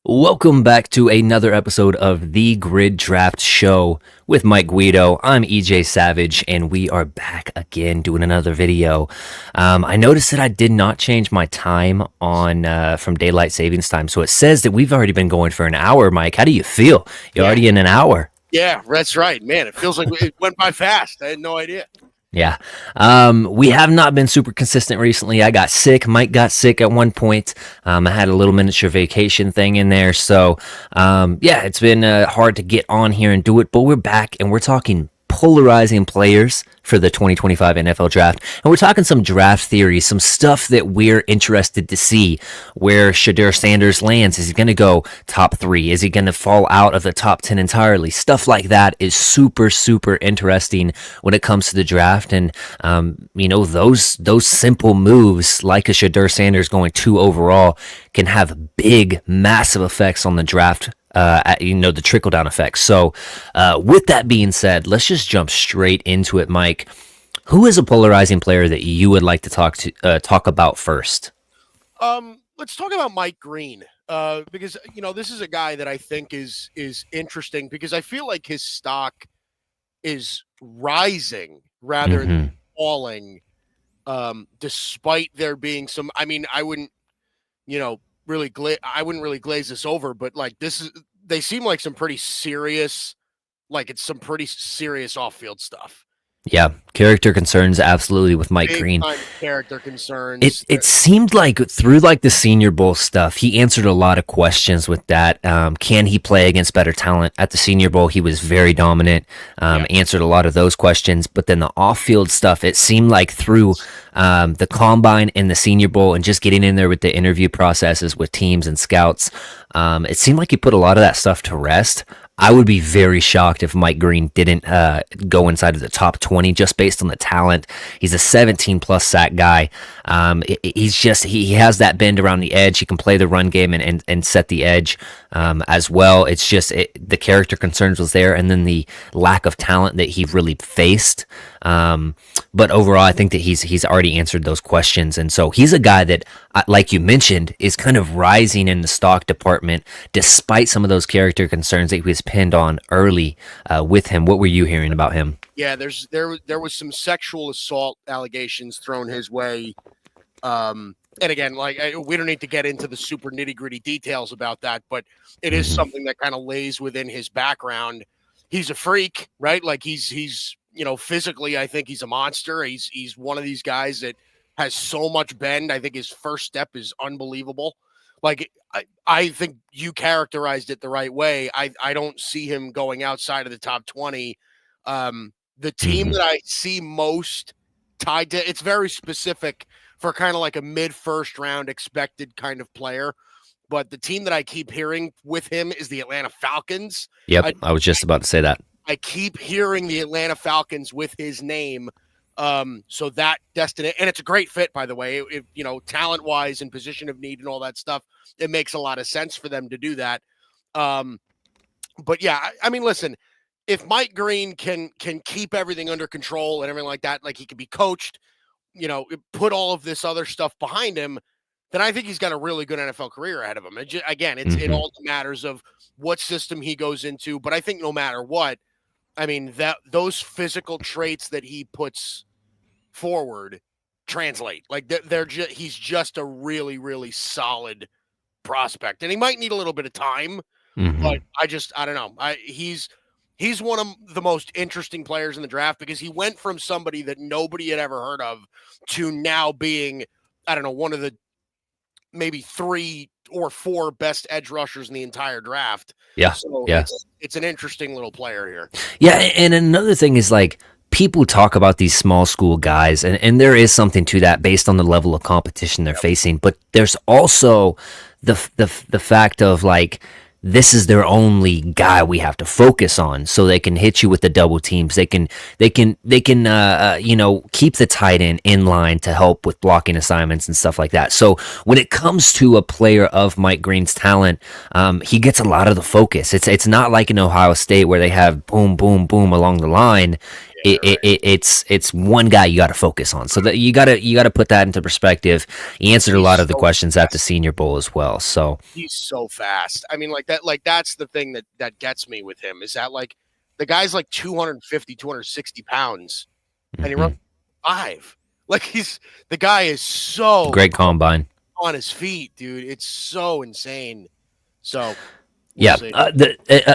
Welcome back to another episode of the Gryd Draft Show with Mike Guido. I'm EJ Savage, and we are back again doing another video. I noticed that I did not change my time on from daylight savings time, so it says that we've already been going for an hour. Mike, how do you feel? You're already in an hour. Yeah, that's right, man. It feels like it went by fast. I had no idea. Yeah. We have not been super consistent recently. I got sick. Mike got sick at one point. I had a little miniature vacation thing in there. So, yeah, it's been hard to get on here and do it, but we're back and we're talking polarizing players for the 2025 NFL draft. And we're talking some draft theories, some stuff that we're interested to see where Shedeur Sanders lands. Is he going to go top 3? Is he going to fall out of the top 10 entirely? Stuff like that is super, super interesting when it comes to the draft. And, those simple moves like a Shedeur Sanders going 2 overall can have big, massive effects on the draft. The trickle-down effects. So with that being said, let's just jump straight into it, Mike. Who is a polarizing player that you would like to talk about first? Let's talk about Mike Green, because, this is a guy that I think is interesting because I feel like his stock is rising rather than falling, despite there being some, I wouldn't, I wouldn't really glaze this over, but they seem like some pretty serious, it's some pretty serious off-field stuff. Yeah, character concerns absolutely with Mike Green. Character concerns. It seemed like through the Senior Bowl stuff, he answered a lot of questions with that. Can he play against better talent? At the Senior Bowl, he was very dominant, answered a lot of those questions. But then the off-field stuff, it seemed like through the Combine and the Senior Bowl and just getting in there with the interview processes with teams and scouts, it seemed like he put a lot of that stuff to rest. I would be very shocked if Mike Green didn't go inside of the top 20 just based on the talent. He's a 17-plus sack guy. He has that bend around the edge. He can play the run game and set the edge as well. It's just the character concerns was there, and then the lack of talent that he really faced. But overall, I think that he's already answered those questions, and so he's a guy that, like you mentioned, is kind of rising in the stock department despite some of those character concerns that he was pinned on early with him. What were you hearing about him? Yeah, there was some sexual assault allegations thrown his way. And again, we don't need to get into the super nitty-gritty details about that, but it is something that kind of lays within his background. He's a freak, right? He's physically, I think he's a monster. He's one of these guys that has so much bend. I think his first step is unbelievable. I think you characterized it the right way. I don't see him going outside of the top 20. The team that I see most tied to, it's very specific for kind of like a mid-first round expected kind of player. But the team that I keep hearing with him is the Atlanta Falcons. Yep, I was just about to say that. I keep hearing the Atlanta Falcons with his name. So that destiny, and it's a great fit, by the way, talent-wise and position of need and all that stuff, it makes a lot of sense for them to do that. But yeah, listen, if Mike Green can keep everything under control and everything like that, he can be coached, put all of this other stuff behind him, then I think he's got a really good NFL career ahead of him. It all matters of what system he goes into, but I think no matter what, those physical traits that he puts forward translate. He's just a really, really solid prospect, and he might need a little bit of time, but I don't know. He's one of the most interesting players in the draft because he went from somebody that nobody had ever heard of to now being, one of the maybe 3 or 4 best edge rushers in the entire draft. Yeah. So it's an interesting little player here. Yeah. And another thing is people talk about these small school guys, and there is something to that based on the level of competition they're facing. But there's also the fact of this is their only guy we have to focus on, so they can hit you with the double teams. They can keep the tight end in line to help with blocking assignments and stuff like that. So when it comes to a player of Mike Green's talent, he gets a lot of the focus. It's not like in Ohio State where they have boom, boom, boom along the line. it's one guy you got to focus on. So that you gotta put that into perspective. He answered a lot of the questions at the Senior Bowl as well. So he's so fast. I mean, like that, like that's the thing that gets me with him is that like the guy's like 250, 260 pounds, and he runs 5. Like the guy is so great combine on his feet, dude. It's so insane. So. Yeah,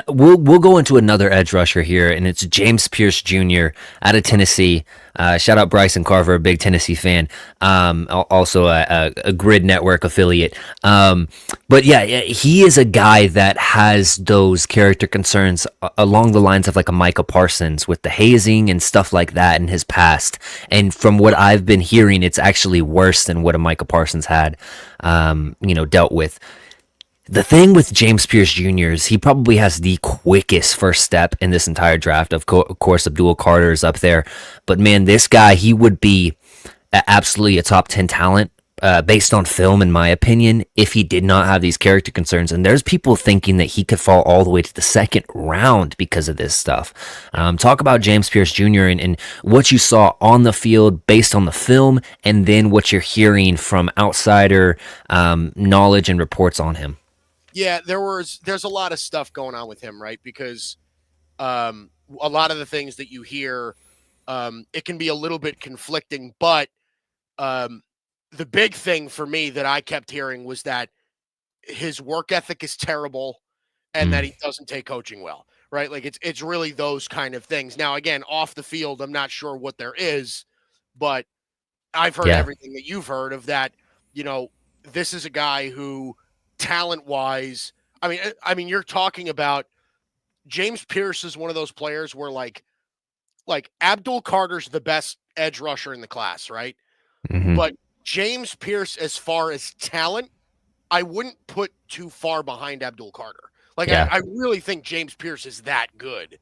we'll go into another edge rusher here, and it's James Pierce Jr. out of Tennessee. Shout out Bryson Carver, a big Tennessee fan. Also a Gryd Network affiliate. But yeah, he is a guy that has those character concerns along the lines of like a Micah Parsons with the hazing and stuff like that in his past. And from what I've been hearing, it's actually worse than what a Micah Parsons had, dealt with. The thing with James Pierce Jr. is he probably has the quickest first step in this entire draft. Of course, Abdul Carter is up there. But man, this guy, he would be absolutely a top 10 talent based on film, in my opinion, if he did not have these character concerns. And there's people thinking that he could fall all the way to the second round because of this stuff. Talk about James Pierce Jr. and what you saw on the field based on the film, and then what you're hearing from outsider knowledge and reports on him. Yeah, there's a lot of stuff going on with him, right? Because a lot of the things that you hear, it can be a little bit conflicting. But the big thing for me that I kept hearing was that his work ethic is terrible, and that he doesn't take coaching well, right? Like it's really those kind of things. Now, again, off the field, I'm not sure what there is, but I've heard everything that you've heard of that. This is a guy who, talent-wise, I mean, you're talking about James Pierce is one of those players where like Abdul Carter's the best edge rusher in the class, right? Mm-hmm. But James Pierce, as far as talent, I wouldn't put too far behind Abdul Carter. Like, I really think James Pierce is that good.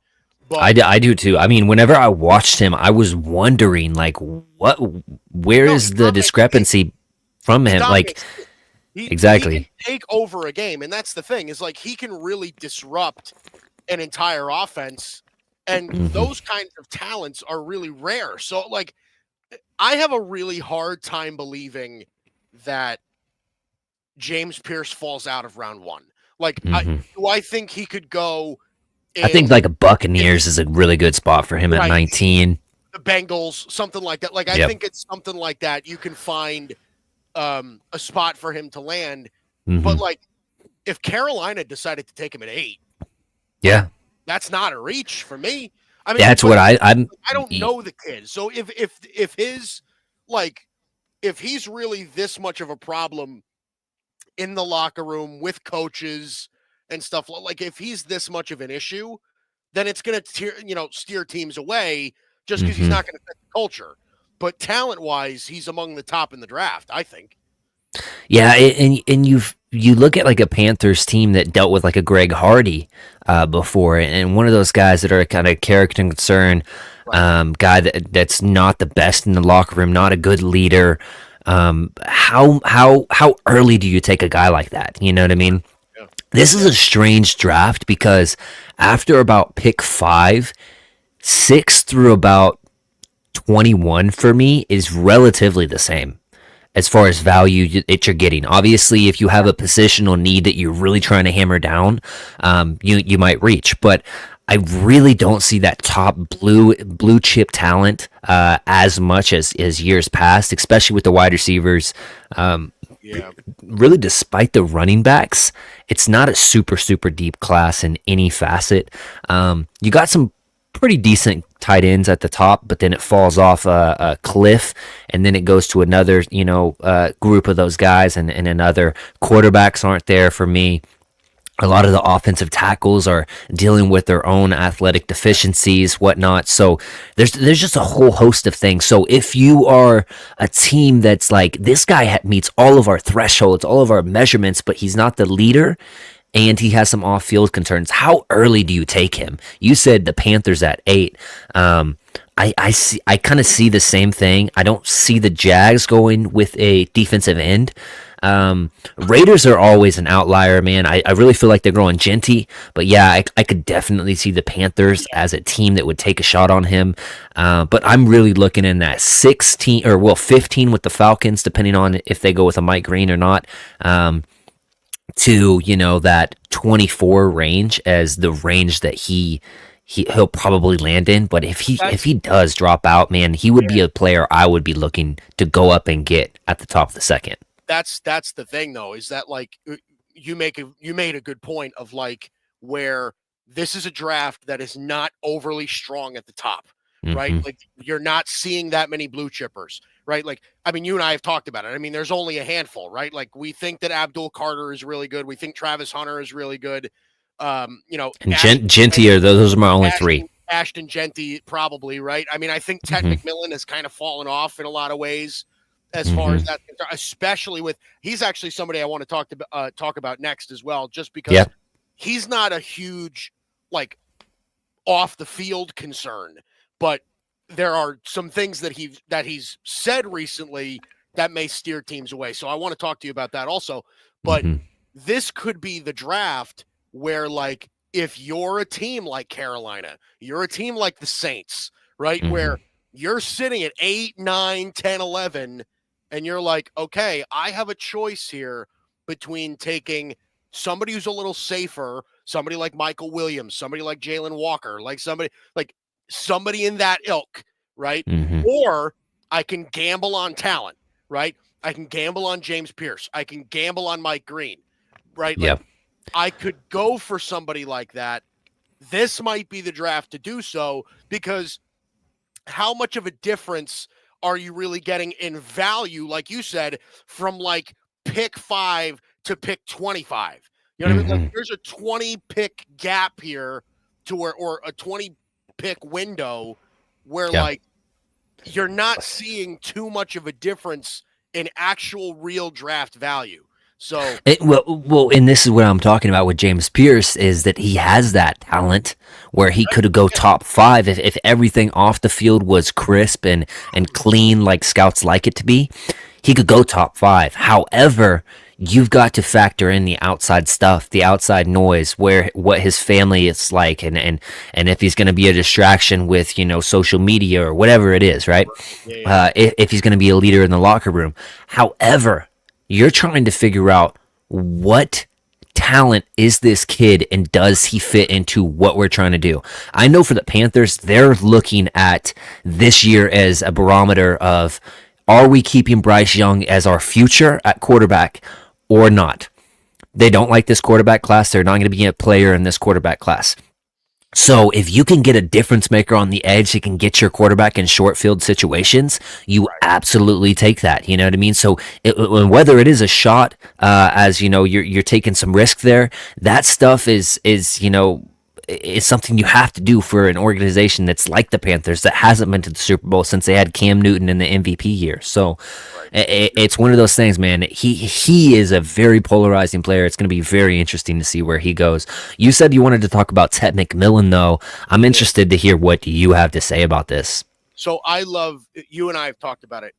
But I do too. I mean, whenever I watched him, I was wondering, like, where is the discrepancy from him? Like, exactly. He can take over a game, and that's the thing, is like he can really disrupt an entire offense, and those kinds of talents are really rare. So like I have a really hard time believing that James Pierce falls out of round 1. Like do I think he could go I think like a Buccaneers is a really good spot for him at 19. The Bengals, something like that. Like I think it's something like that. You can find a spot for him to land. But like if Carolina decided to take him at 8, that's not a reach for me. I mean, that's what I don't know the kid. So if his if he's really this much of a problem in the locker room with coaches and stuff, like if he's this much of an issue, then it's going to steer teams away just because he's not going to fit the culture. But talent-wise, he's among the top in the draft, I think. Yeah, and you look at like a Panthers team that dealt with like a Greg Hardy before, and one of those guys that are kind of character concern, guy that's not the best in the locker room, not a good leader. How early do you take a guy like that? You know what I mean? Yeah. This is a strange draft because after about pick 5, 6 through about 21 for me is relatively the same as far as value that you're getting. Obviously, if you have a positional need that you're really trying to hammer down, you might reach. But I really don't see that top blue chip talent as much as years past, especially with the wide receivers. Really, despite the running backs, it's not a super deep class in any facet. You got some pretty decent tight ends at the top, but then it falls off a cliff, and then it goes to another, group of those guys, and another. Quarterbacks aren't there for me. A lot of the offensive tackles are dealing with their own athletic deficiencies, whatnot. So there's just a whole host of things. So if you are a team that's like, this guy meets all of our thresholds, all of our measurements, but he's not the leader, and he has some off-field concerns, how early do you take him? You said the Panthers at 8. I kind of see the same thing. I don't see the Jags going with a defensive end. Raiders are always an outlier, man. I really feel like they're growing Genty, but yeah, I could definitely see the Panthers as a team that would take a shot on him. But I'm really looking in that 16 or 15 with the Falcons, depending on if they go with a Mike Green or not. To that 24 range as the range that he'll probably land in. But if he does drop out, man, he would be a player I would be looking to go up and get at the top of the second. That's the thing though, is that like you made a good point of like where this is a draft that is not overly strong at the top, right? Mm-hmm. Like you're not seeing that many blue chippers, right? Like, I mean, you and I have talked about it. I mean, there's only a handful, right? Like we think that Abdul Carter is really good. We think Travis Hunter is really good. And Genty are those are my only three. Ashton Genty, probably, right? I mean, I think Ted McMillan has kind of fallen off in a lot of ways as far as that, especially with he's actually somebody I want to talk about next as well, just because he's not a huge like off the field concern, but there are some things that he's said recently that may steer teams away. So I want to talk to you about that also. But this could be the draft where, like, if you're a team like Carolina, you're a team like the Saints, right? Where you're sitting at 8, 9, 10, 11, and you're like, okay, I have a choice here between taking somebody who's a little safer, somebody like Michael Williams, somebody like Jalen Walker, like somebody in that ilk, right? Or I can gamble on talent, right? I can gamble on James Pierce. I can gamble on Mike Green, right? Like, I could go for somebody like that. This might be the draft to do so, because how much of a difference are you really getting in value, like you said, from like pick 5 to pick 25? You know what I mean? Like there's a 20 pick gap here to where, or a 20 pick window where like you're not seeing too much of a difference in actual real draft value. So and this is what I'm talking about with James Pierce, is that he has that talent where he could go top 5 if everything off the field was crisp and clean, like scouts like it to be. He could go top 5. However, you've got to factor in the outside stuff, the outside noise, what his family is like, and if he's going to be a distraction with social media or whatever it is, right? If he's going to be a leader in the locker room. However, you're trying to figure out what talent is this kid and does he fit into what we're trying to do. I know for the Panthers, they're looking at this year as a barometer of, are we keeping Bryce Young as our future at quarterback or not? They don't like this quarterback class. They're not going to be a player in this quarterback class. So if you can get a difference maker on the edge that can get your quarterback in short field situations, you absolutely take that. You know what I mean? So whether it is a shot, as you're taking some risk there, that stuff is something you have to do for an organization that's like the Panthers, that hasn't been to the Super Bowl since they had Cam Newton in the MVP year. So it's one of those things, man. He is a very polarizing player. It's going to be very interesting to see where he goes. You said you wanted to talk about Ted McMillan, though. I'm interested to hear what you have to say about this. So I love, you and I have talked about it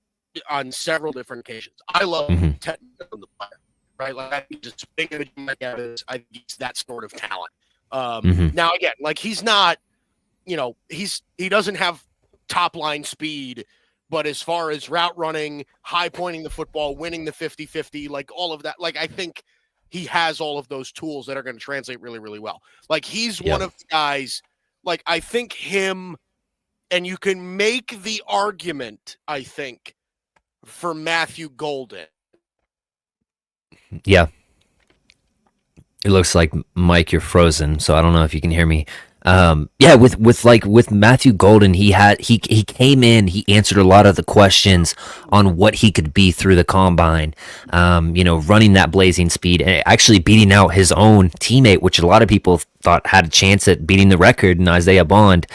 on several different occasions. I love Ted McMillan, the player, right? Like, I think just big of I think he's that sort of talent. Now again, like he's not, he doesn't have top line speed, but as far as route running, high pointing the football, winning the 50-50, like all of that, like I think he has all of those tools that are going to translate really, really well. Like he's one of the guys, like I think him, and you can make the argument, I think, for Matthew Golden. Yeah. It looks like, Mike, you're frozen, so I don't know if you can hear me. With Matthew Golden, he came in, he answered a lot of the questions on what he could be through the combine, running that blazing speed and actually beating out his own teammate, which a lot of people thought had a chance at beating the record, in Isaiah Bond.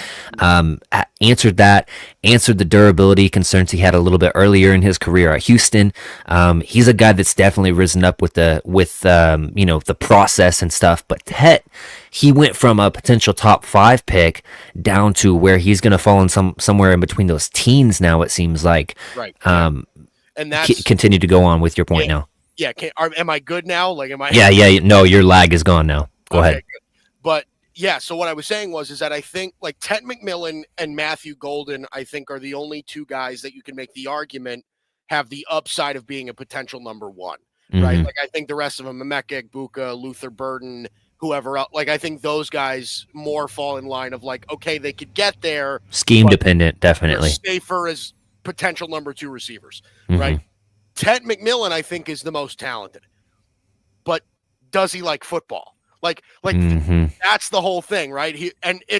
Answered the durability concerns he had a little bit earlier in his career at Houston. He's a guy that's definitely risen up with the process and stuff. But he went from a potential top 5 pick down to where he's going to fall in somewhere in between those teens now, it seems like. Right. And that's continue to go on with your point now. Yeah, am I good now? Like, am I? Yeah. No, your lag is gone now. Go Okay, ahead. good. But yeah, so what I was saying is that I think like Ted McMillan and Matthew Golden, I think, are the only two guys that you can make the argument have the upside of being a potential number one, right? Mhm. Like I think the rest of them, Emeka Egbuka, Luther Burden, whoever else, like I think those guys more fall in line of like, okay, they could get there, Scheme but dependent, they're definitely. safer as potential number two receivers, right? Mhm. Ted McMillan, I think, is the most talented, but does he like football? Like Mhm. that's the whole thing, right?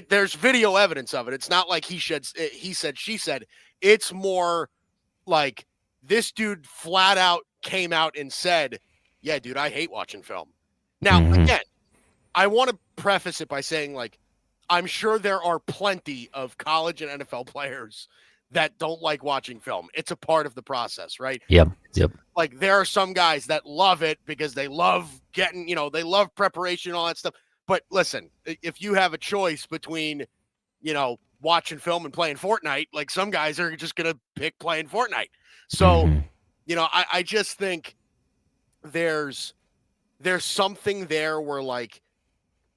There's video evidence of it. It's not like he said, she said. It's more like this dude flat out came out and said, "Yeah, dude, I hate watching film." Now, Mhm. again, I want to preface it by saying, like, I'm sure there are plenty of college and NFL players that don't like watching film. It's a part of the process, right? Yep. Yep. Like there are some guys that love it because they love getting, they love preparation and all that stuff. But listen, if you have a choice between, watching film and playing Fortnite, like some guys are just going to pick playing Fortnite. So, Mhm. I just think there's something there where like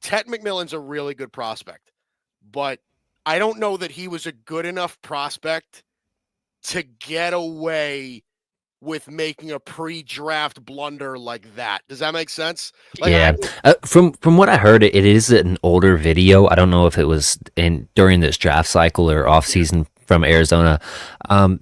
Ted McMillan's a really good prospect, but I don't know that he was a good enough prospect to get away with making a pre-draft blunder like that. Does that make sense? Like Yeah. From what I heard, it is an older video. I don't know if it was during this draft cycle or off season from Arizona.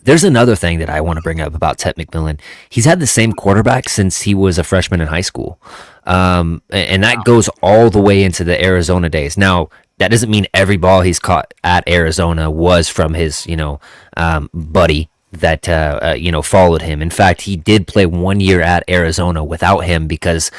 There's another thing that I want to bring up about Ted McMillan. He's had the same quarterback since he was a freshman in high school, and that goes all the way into the Arizona days. Now, that doesn't mean every ball he's caught at Arizona was from his, buddy that followed him. In fact, he did play 1 year at Arizona without him because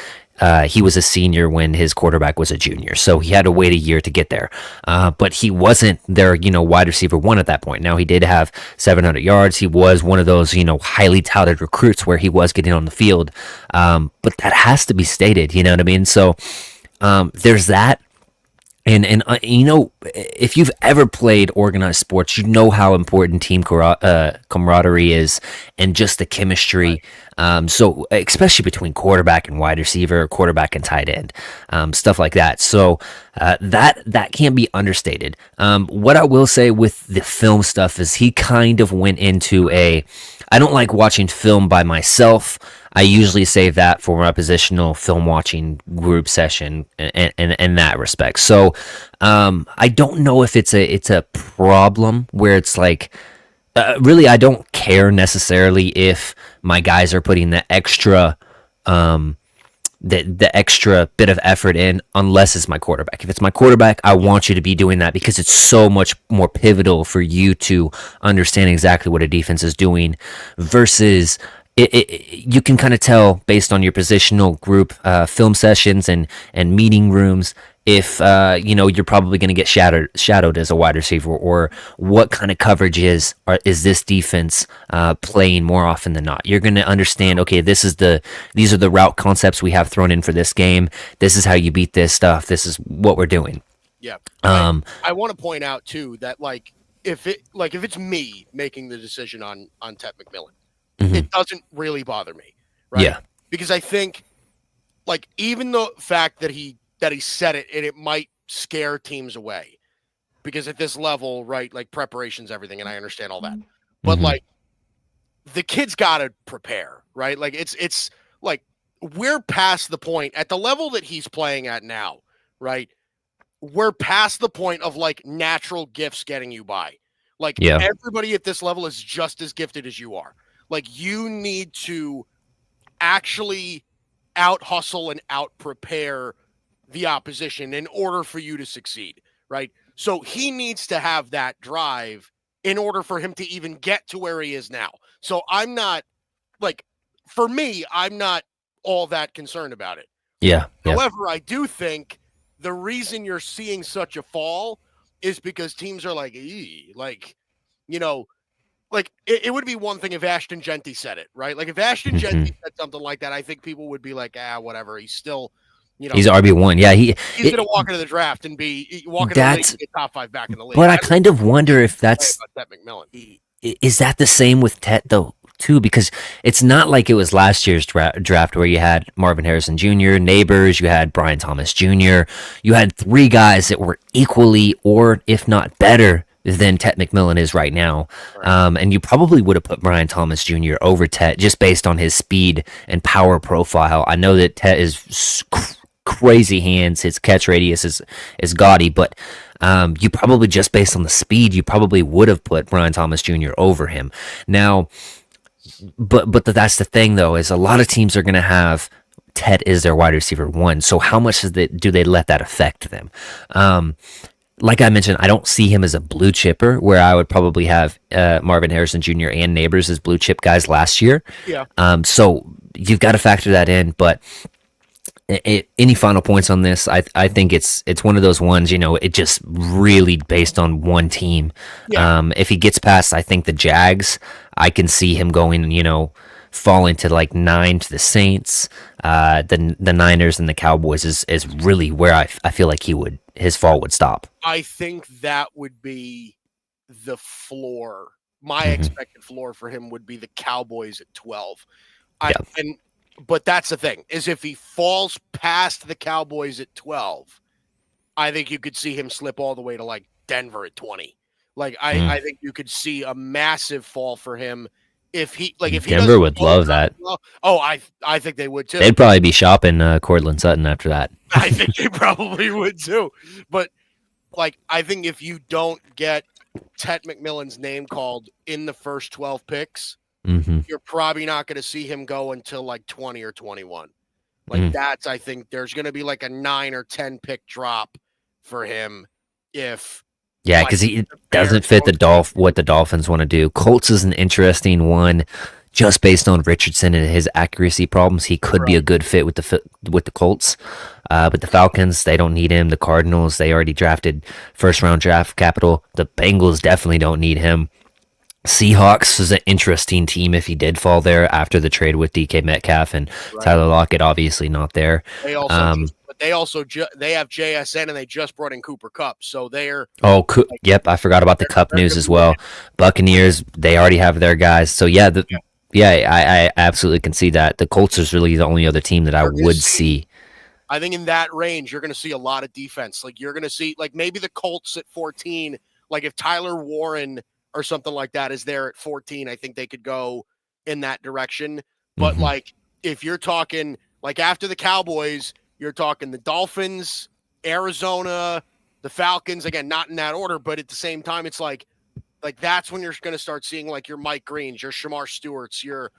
he was a senior when his quarterback was a junior, so he had to wait a year to get there. But he wasn't their wide receiver one at that point. Now he did have 700 yards. He was one of those highly touted recruits where he was getting on the field. But that has to be stated. You know what I mean? So there's that. And if you've ever played organized sports, you know how important team camaraderie is, and just the chemistry. So especially between quarterback and wide receiver, quarterback and tight end, stuff like that. So that can't be understated. What I will say with the film stuff is he kind of went into I don't like watching film by myself. I usually save that for a positional film watching group session in that respect. So I don't know if it's a problem where it's like really I don't care necessarily if my guys are putting the extra the extra bit of effort in unless it's my quarterback. If it's my quarterback, I want you to be doing that because it's so much more pivotal for you to understand exactly what a defense is doing versus you can kind of tell based on your positional group film sessions and meeting rooms if you're probably going to get shadowed as a wide receiver, or what kind of coverage is this defense playing more often than not. You're going to understand, okay, these are the route concepts we have thrown in for this game. This is how you beat this stuff. This is what we're doing. Yeah. I want to point out too that if it's me making the decision on Ted McMillan, it doesn't really bother me, right? Yeah. Because I think even the fact that he said it and it might scare teams away, because at this level, right, like preparation's everything, and I understand all that. But the kid's got to prepare, right? Like it's like we're past the point at the level that he's playing at now, right? We're past the point of natural gifts getting you by. Everybody at this level is just as gifted as you are. You need to actually out hustle and out prepare the opposition in order for you to succeed, right? So he needs to have that drive in order for him to even get to where he is now. So I'm not for me, I'm not all that concerned about it. Yeah. However, I do think the reason you're seeing such a fall is because teams are it would be one thing if Ashton Genty said it, right? Like if Ashton Genty said something like that, I think people would be like, whatever. He's still, he's RB1. Yeah, he's going to walk into the draft and be walking into the league and get top 5 back in the league. But I kind of wonder if that's Ted McMillan. Is that the same with Ted though? too, because it's not like it was last year's draft where you had Marvin Harrison Jr., Neighbors, you had Brian Thomas Jr., you had three guys that were equally or if not better than Tet McMillan is right now. And you probably would have put Brian Thomas Jr. over Tet just based on his speed and power profile. I know that Tet is crazy hands, his catch radius is gaudy, but you probably, just based on the speed, you probably would have put Brian Thomas Jr. over him. Now, but that's the thing, though, is a lot of teams are going to have Tet is their wide receiver one. So how much do they let that affect them? Like I mentioned, I don't see him as a blue chipper, where I would probably have Marvin Harrison Jr. and Neighbors as blue chip guys last year. Yeah. So you've got to factor that in. But any final points on this? I think it's one of those ones, it just really based on one team. Yeah. If he gets past, I think the Jags, I can see him going, falling to like 9 to the Saints. The Niners and the Cowboys is really where I feel like his fall would stop. I think that would be the floor. My expected floor for him would be the Cowboys at 12. But that's the thing, is if he falls past the Cowboys at 12, I think you could see him slip all the way to like Denver at 20. Like I think you could see a massive fall for him if Denver would love that. Well, I think they would too. They'd probably be shopping Cortland Sutton after that. I think they probably would too. But I think if you don't get Tet McMillan's name called in the first 12 picks, you're probably not going to see him go until like 20 or 21. I think there's going to be like a 9 or 10 pick drop for him if. Yeah, because he doesn't fit what the Dolphins want to do. Colts is an interesting one, just based on Richardson and his accuracy problems. He could be a good fit with the Colts, but the Falcons, they don't need him. The Cardinals, they already drafted first-round draft capital. The Bengals definitely don't need him. Seahawks is an interesting team if he did fall there after the trade with DK Metcalf and Tyler Lockett, obviously not there. They have JSN and they just brought in Cooper Kupp, so they're yep, I forgot about the Kupp news as well. Buccaneers, they already have their guys, so I absolutely can see that. The Colts is really the only other team that I would see. I think in that range you're going to see a lot of defense. You're going to see maybe the Colts at 14. If Tyler Warren or something like that is there at 14, I think they could go in that direction. But if you're talking after the Cowboys, you're talking the Dolphins, Arizona, the Falcons, again, not in that order, but at the same time, it's that's when you're going to start seeing your Mike Greens, your Shamar Stewarts, your,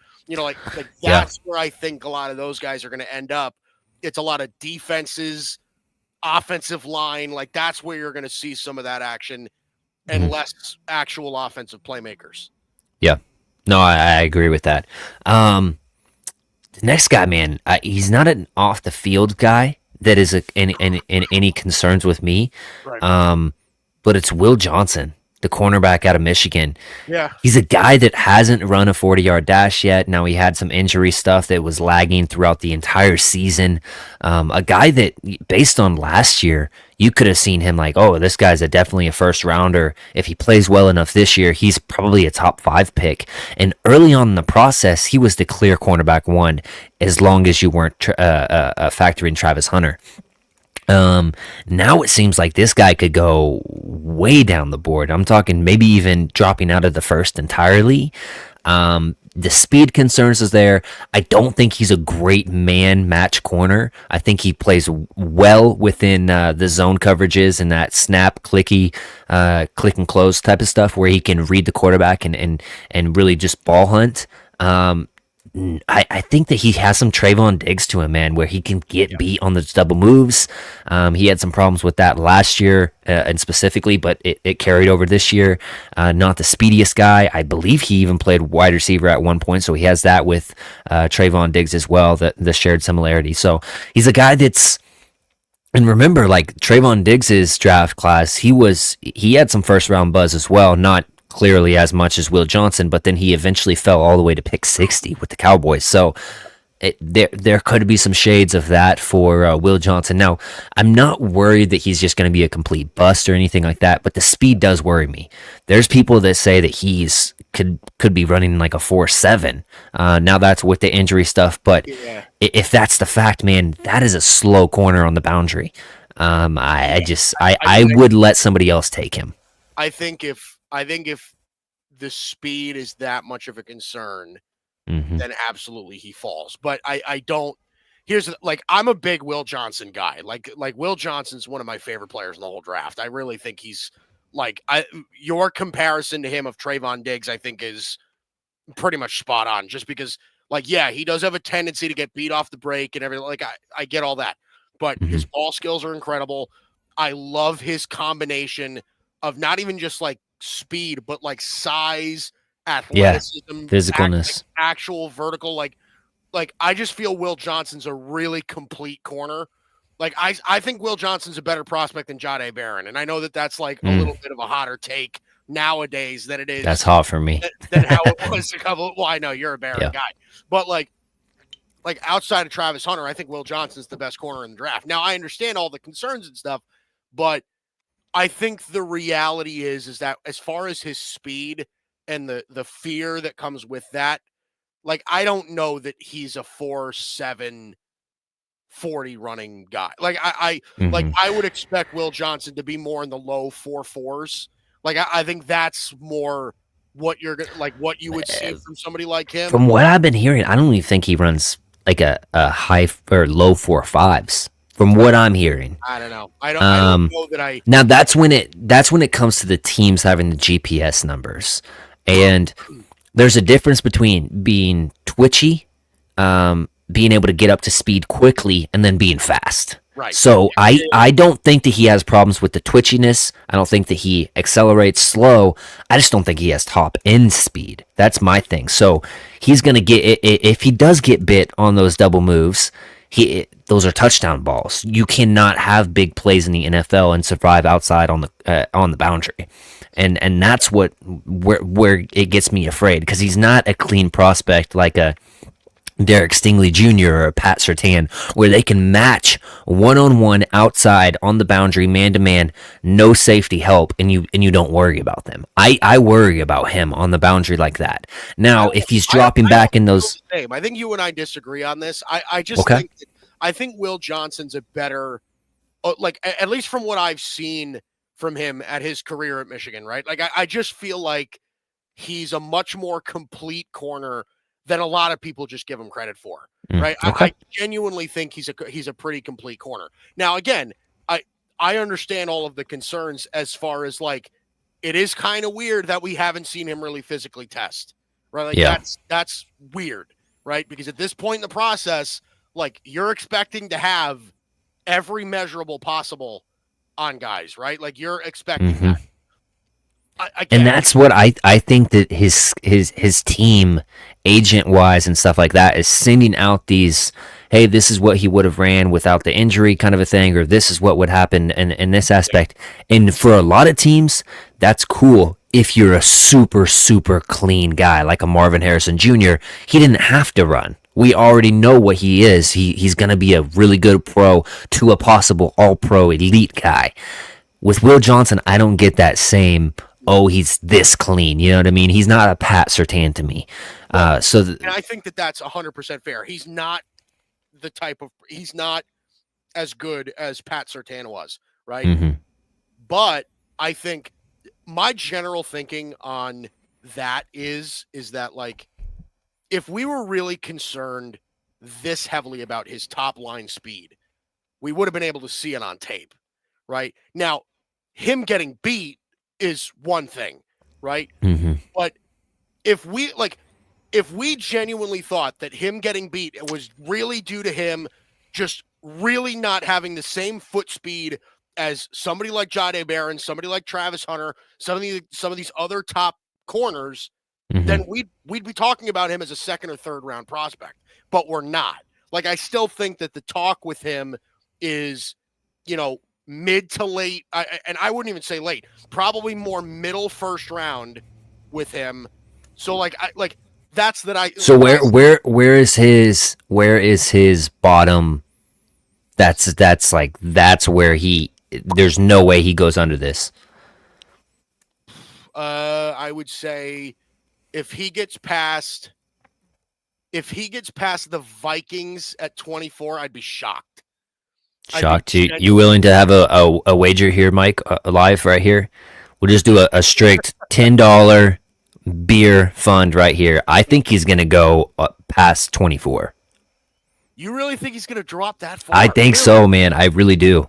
that's where I think a lot of those guys are going to end up. It's a lot of defenses, offensive line. That's where you're going to see some of that action and less actual offensive playmakers. Yeah. No, I agree with that. The next guy, man, he's not an off the field guy that is in any concerns with me. Right. But it's Will Johnson, the cornerback out of Michigan. Yeah. He's a guy that hasn't run a 40-yard dash yet. Now, he had some injury stuff that was lagging throughout the entire season. A guy that, based on last year, you could have seen him this guy's definitely a first rounder. If he plays well enough this year, he's probably a top 5 pick. And early on in the process, he was the clear cornerback one, as long as you weren't factoring Travis Hunter. Now it seems like this guy could go way down the board. I'm talking maybe even dropping out of the first entirely. The speed concerns is there. I don't think he's a great man match corner. I think he plays well within the zone coverages and that snap, click and close type of stuff where he can read the quarterback and really just ball hunt. I think that he has some Trayvon Diggs to him, man, where he can get beat on the double moves. He had some problems with that last year, and specifically, but it carried over this year. Not the speediest guy. I believe he even played wide receiver at one point, so he has that with Trayvon Diggs as well, the shared similarity. So he's a guy that's, and remember, Trayvon Diggs' draft class, he had some first round buzz as well, not clearly as much as Will Johnson, but then he eventually fell all the way to pick 60 with the Cowboys. So there could be some shades of that for Will Johnson. Now, I'm not worried that he's just going to be a complete bust or anything like that, but the speed does worry me. There's people that say that he's could be running like a 4.7. Now that's with the injury stuff, but Yeah. if that's the fact, man, that is a slow corner on the boundary. I would let somebody else take him. I think if the speed is that much of a concern, then absolutely he falls. But I don't. I'm a big Will Johnson guy. Like Will Johnson's one of my favorite players in the whole draft. I really think he's your comparison to him of Trayvon Diggs, I think, is pretty much spot on. Just because, he does have a tendency to get beat off the break and everything. I get all that, but his ball skills are incredible. I love his combination of not even just speed, but size, athleticism, physicalness, actual vertical. I just feel Will Johnson's a really complete corner. I think Will Johnson's a better prospect than Jahdae Barron, and I know that that's a little bit of a hotter take nowadays than it is. That's hot for me. than how it was a couple. Well, I know you're a Barron guy, but outside of Travis Hunter, I think Will Johnson's the best corner in the draft. Now I understand all the concerns and stuff, but I think the reality is that as far as his speed and the fear that comes with that, I don't know that he's a 4.7 40 running guy. I would expect Will Johnson to be more in the low 4.4s. I think that's more what you're what you would see from somebody like him. From what I've been hearing, I don't even think he runs a high or low 4.5s. From what I'm hearing, I don't know. I don't know that I. Now that's when it comes to the teams having the GPS numbers, and there's a difference between being twitchy, being able to get up to speed quickly, and then being fast. Right. So I don't think that he has problems with the twitchiness. I don't think that he accelerates slow. I just don't think he has top end speed. That's my thing. So he's gonna get, if he does get bit on those double moves, those are touchdown balls. You cannot have big plays in the NFL and survive outside on the boundary, and that's where it gets me afraid, because he's not a clean prospect like a Derek Stingley Jr. or Pat Surtain, where they can match one-on-one outside on the boundary, man-to-man, no safety help, and you don't worry about them. I worry about him on the boundary like that. Now, if he's dropping back in those... I think you and I disagree on this. I just think I think Will Johnson's a better, at least from what I've seen from him at his career at Michigan, right? I just feel like he's a much more complete corner than a lot of people just give him credit for, right? Okay. I genuinely think he's a pretty complete corner. Now, again, I understand all of the concerns as far as it is kind of weird that we haven't seen him really physically test, right? That's weird, right? Because at this point in the process, you're expecting to have every measurable possible on guys, right? You're expecting that. And that's what I think that his team, agent wise and stuff like that, is sending out these, hey, this is what he would have ran without the injury kind of a thing, or this is what would happen in this aspect. And for a lot of teams, that's cool. If you're a super, super clean guy like a Marvin Harrison Jr., he didn't have to run. We already know what he is. He's going to be a really good pro to a possible all-pro elite guy. With Will Johnson, I don't get that same, oh, he's this clean. You know what I mean? He's not a Pat Surtain to me. And I think that that's 100% fair. He's not he's not as good as Pat Surtain was, right? But I think my general thinking on that is that if we were really concerned this heavily about his top line speed, we would have been able to see it on tape, right? Now, him getting beat is one thing, right? But if we genuinely thought that him getting beat was really due to him just really not having the same foot speed as somebody like Jahdae Barron, somebody like Travis Hunter, some of these other top corners, then we'd be talking about him as a second or third round prospect. But we're not. I still think that the talk with him is, mid to late, and I wouldn't even say late, probably more middle first round with him. So That's that I. So when I where is his bottom? That's where he. There's no way he goes under this. I would say if he gets past the Vikings at 24, I'd be shocked. Shocked. You willing to have a wager here, Mike? Live right here. We'll just do a strict $10 beer fund right here. I think he's gonna go past 24. You really think he's going to drop that far? I think so, man. I really do.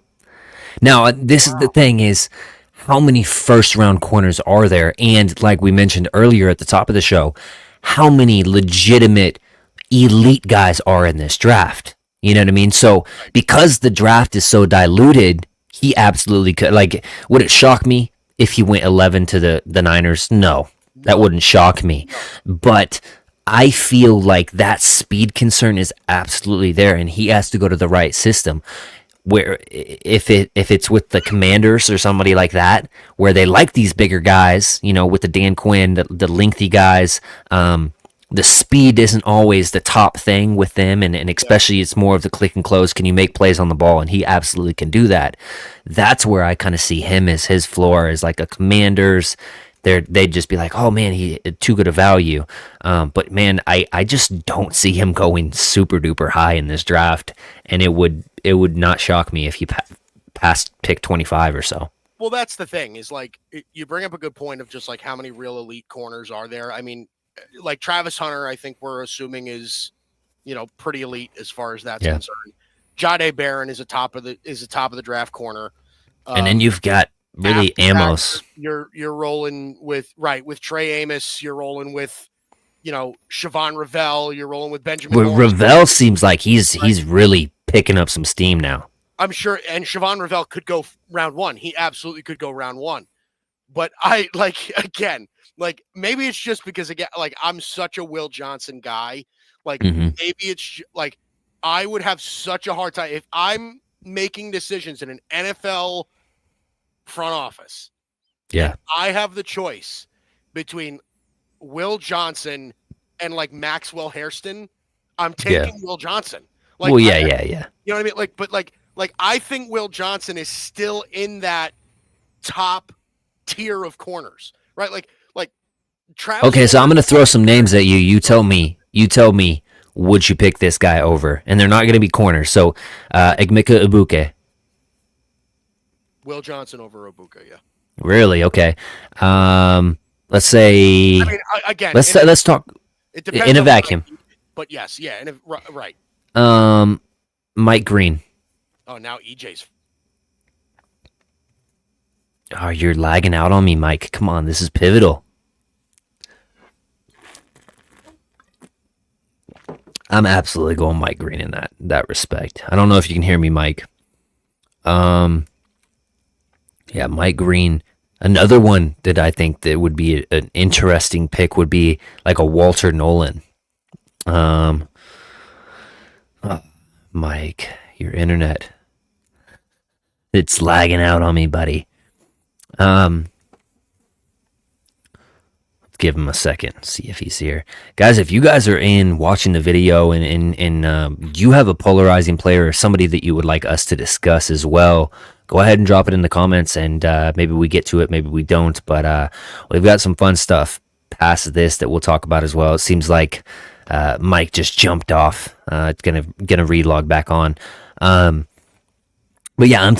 Now, this is the thing is, how many first round corners are there? And like we mentioned earlier at the top of the show, how many legitimate elite guys are in this draft? You know what I mean? So because the draft is so diluted, he absolutely could. Like, would it shock me if he went 11 to the Niners? No, that wouldn't shock me. But I feel like that speed concern is absolutely there, and he has to go to the right system. Where if it's with the Commanders or somebody like that, where they like these bigger guys, you know, with the Dan Quinn, the lengthy guys, the speed isn't always the top thing with them, and especially it's more of the click and close. Can you make plays on the ball? And he absolutely can do that. That's where I kind of see him as his floor as like a Commanders. They'd just be like, oh man, he too good a value. But man, I just don't see him going super duper high in this draft, and it would not shock me if he passed pick 25 or so. Well, that's the thing is like you bring up a good point of just like how many real elite corners are there. I mean, like Travis Hunter, I think we're assuming is, you know, pretty elite as far as that's concerned. Jahdae Barron is a top of the draft corner, and then you've got really Amos. You're rolling with Trey Amos. You're rolling with, you know, Siobhan Ravel. You're rolling with Benjamin. But Ravel seems like he's really picking up some steam now. I'm sure, and Siobhan Ravel could go round one. He absolutely could go round one. But I like maybe it's just because again, like I'm such a Will Johnson guy. Like maybe it's like I would have such a hard time if I'm making decisions in an NFL front office. Yeah. I have the choice between Will Johnson and like Maxwell Hairston. I'm taking Will Johnson. Like, well, yeah. You know what I mean? Like, but like I think Will Johnson is still in that top tier of corners, right? Like Travis. Okay, so I'm gonna throw some names at you. You tell me. Would you pick this guy over? And they're not gonna be corners. So, Egmeka Ibuke. Will Johnson over Ibuka, yeah. Really? Okay. Let's say. I mean, again, let's talk. It depends in a vacuum. But yes, yeah, right. Mike Green. Oh, now EJ's. Oh, you're lagging out on me, Mike. Come on, this is pivotal. I'm absolutely going Mike Green in that respect. I don't know if you can hear me, Mike. Yeah, Mike Green. Another one that I think that would be an interesting pick would be like a Walter Nolan. Mike, your internet. It's lagging out on me, buddy. Let's give him a second, see if he's here. Guys, if you guys are watching the video and you have a polarizing player or somebody that you would like us to discuss as well, go ahead and drop it in the comments, and maybe we get to it, maybe we don't. But we've got some fun stuff past this that we'll talk about as well. It seems like Mike just jumped off. It's gonna relog back on. But yeah, I'm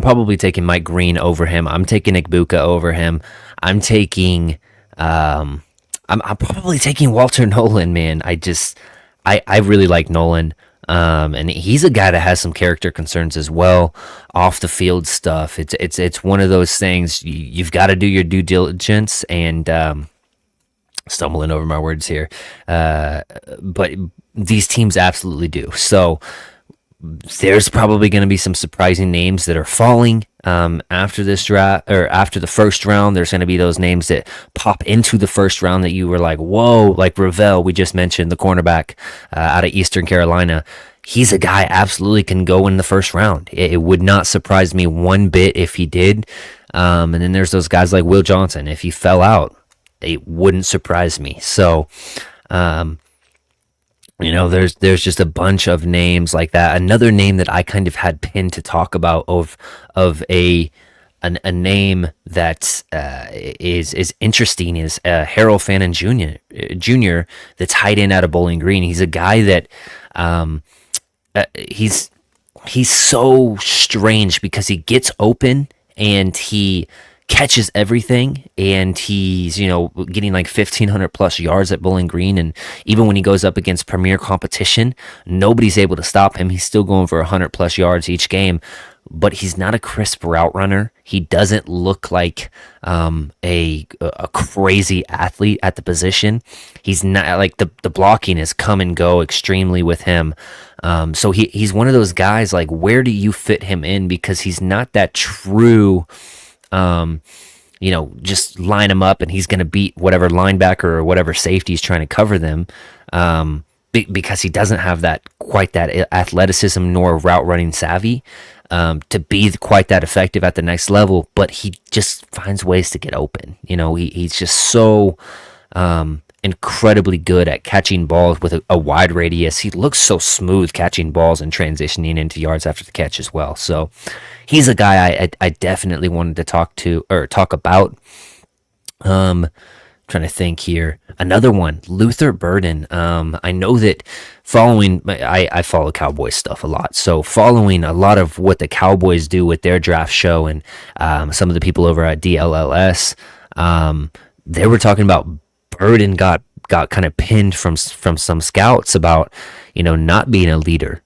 probably taking Mike Green over him. I'm taking Igbuka over him. I'm probably taking Walter Nolan, man. I really like Nolan. And he's a guy that has some character concerns as well, off the field stuff. It's one of those things you've got to do your due diligence, and stumbling over my words here. But these teams absolutely do. So there's probably going to be some surprising names that are falling after this draft, or after the first round. There's going to be those names that pop into the first round that you were like, whoa, like Ravel, we just mentioned, the cornerback out of Eastern Carolina. He's a guy absolutely can go in the first round. It would not surprise me one bit if he did. And then there's those guys like Will Johnson. If he fell out, it wouldn't surprise me. So, there's just a bunch of names like that. Another name that I kind of had pinned to talk about of a name that is interesting is Harold Fannin Jr. The tight end out of Bowling Green. He's a guy that he's so strange because he gets open and he catches everything, and he's getting like 1,500 plus yards at Bowling Green, and even when he goes up against premier competition, nobody's able to stop him. He's still going for 100 plus yards each game, but he's not a crisp route runner. He doesn't look like a crazy athlete at the position. He's not like the blocking is come and go extremely with him. So he's one of those guys, like, where do you fit him in? Because he's not that true, just line him up and he's going to beat whatever linebacker or whatever safety is trying to cover them. Because he doesn't have quite that athleticism nor route running savvy to be quite that effective at the next level, but he just finds ways to get open. He's just so incredibly good at catching balls with a wide radius. He looks so smooth catching balls and transitioning into yards after the catch as well. So he's a guy I definitely wanted to talk about. Trying to think here. Another one, Luther Burden. I know that I follow Cowboys stuff a lot. So following a lot of what the Cowboys do with their draft show and some of the people over at DLLS, they were talking about Burden got kind of pinned from some scouts about, not being a leader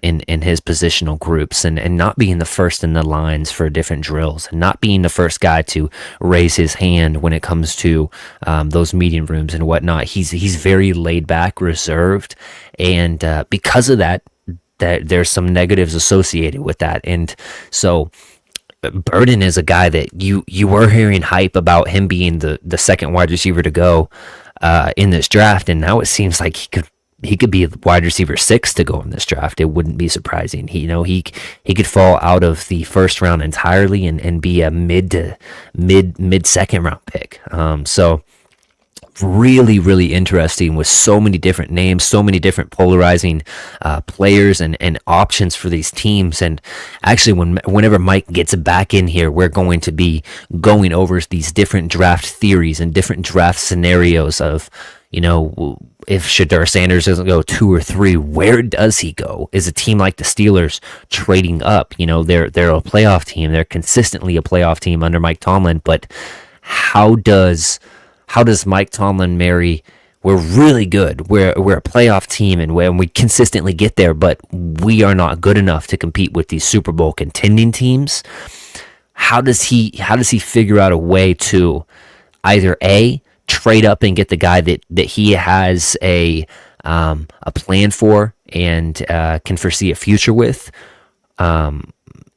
in his positional groups and not being the first in the lines for different drills and not being the first guy to raise his hand when it comes to those meeting rooms and whatnot. He's very laid back, reserved, and because of that there's some negatives associated with that. And so Burden is a guy that you were hearing hype about him being the second wide receiver to go in this draft, and now it seems like he could be wide receiver 6 to go in this draft. It wouldn't be surprising. He could fall out of the first round entirely and be a mid second round pick. So really, really interesting with so many different names, so many different polarizing players and options for these teams. And actually, whenever Mike gets back in here, we're going to be going over these different draft theories and different draft scenarios of, if Shedeur Sanders doesn't go 2 or 3, where does he go? Is a team like the Steelers trading up? They're a playoff team. They're consistently a playoff team under Mike Tomlin, but how does Mike Tomlin marry, we're really good, we're a playoff team, and we consistently get there, but we are not good enough to compete with these Super Bowl contending teams? How does he figure out a way to either trade up and get the guy that he has a plan for and can foresee a future with, and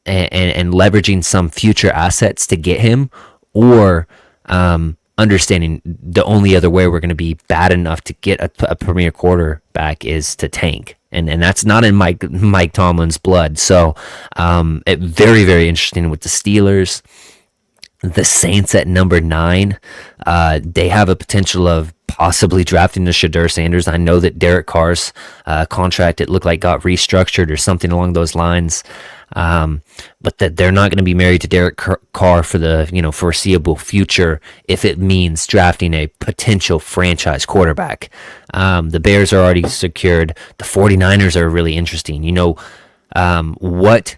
leveraging some future assets to get him, or understanding the only other way we're going to be bad enough to get a premier quarterback is to tank, and that's not in Mike Tomlin's blood. So very, very interesting with the Steelers. The Saints at number 9, they have a potential of possibly drafting the Shedeur Sanders. I know that Derek Carr's contract, it looked like, got restructured or something along those lines, but that they're not going to be married to Derek Carr for the foreseeable future if it means drafting a potential franchise quarterback. The Bears are already secured. The 49ers are really interesting. What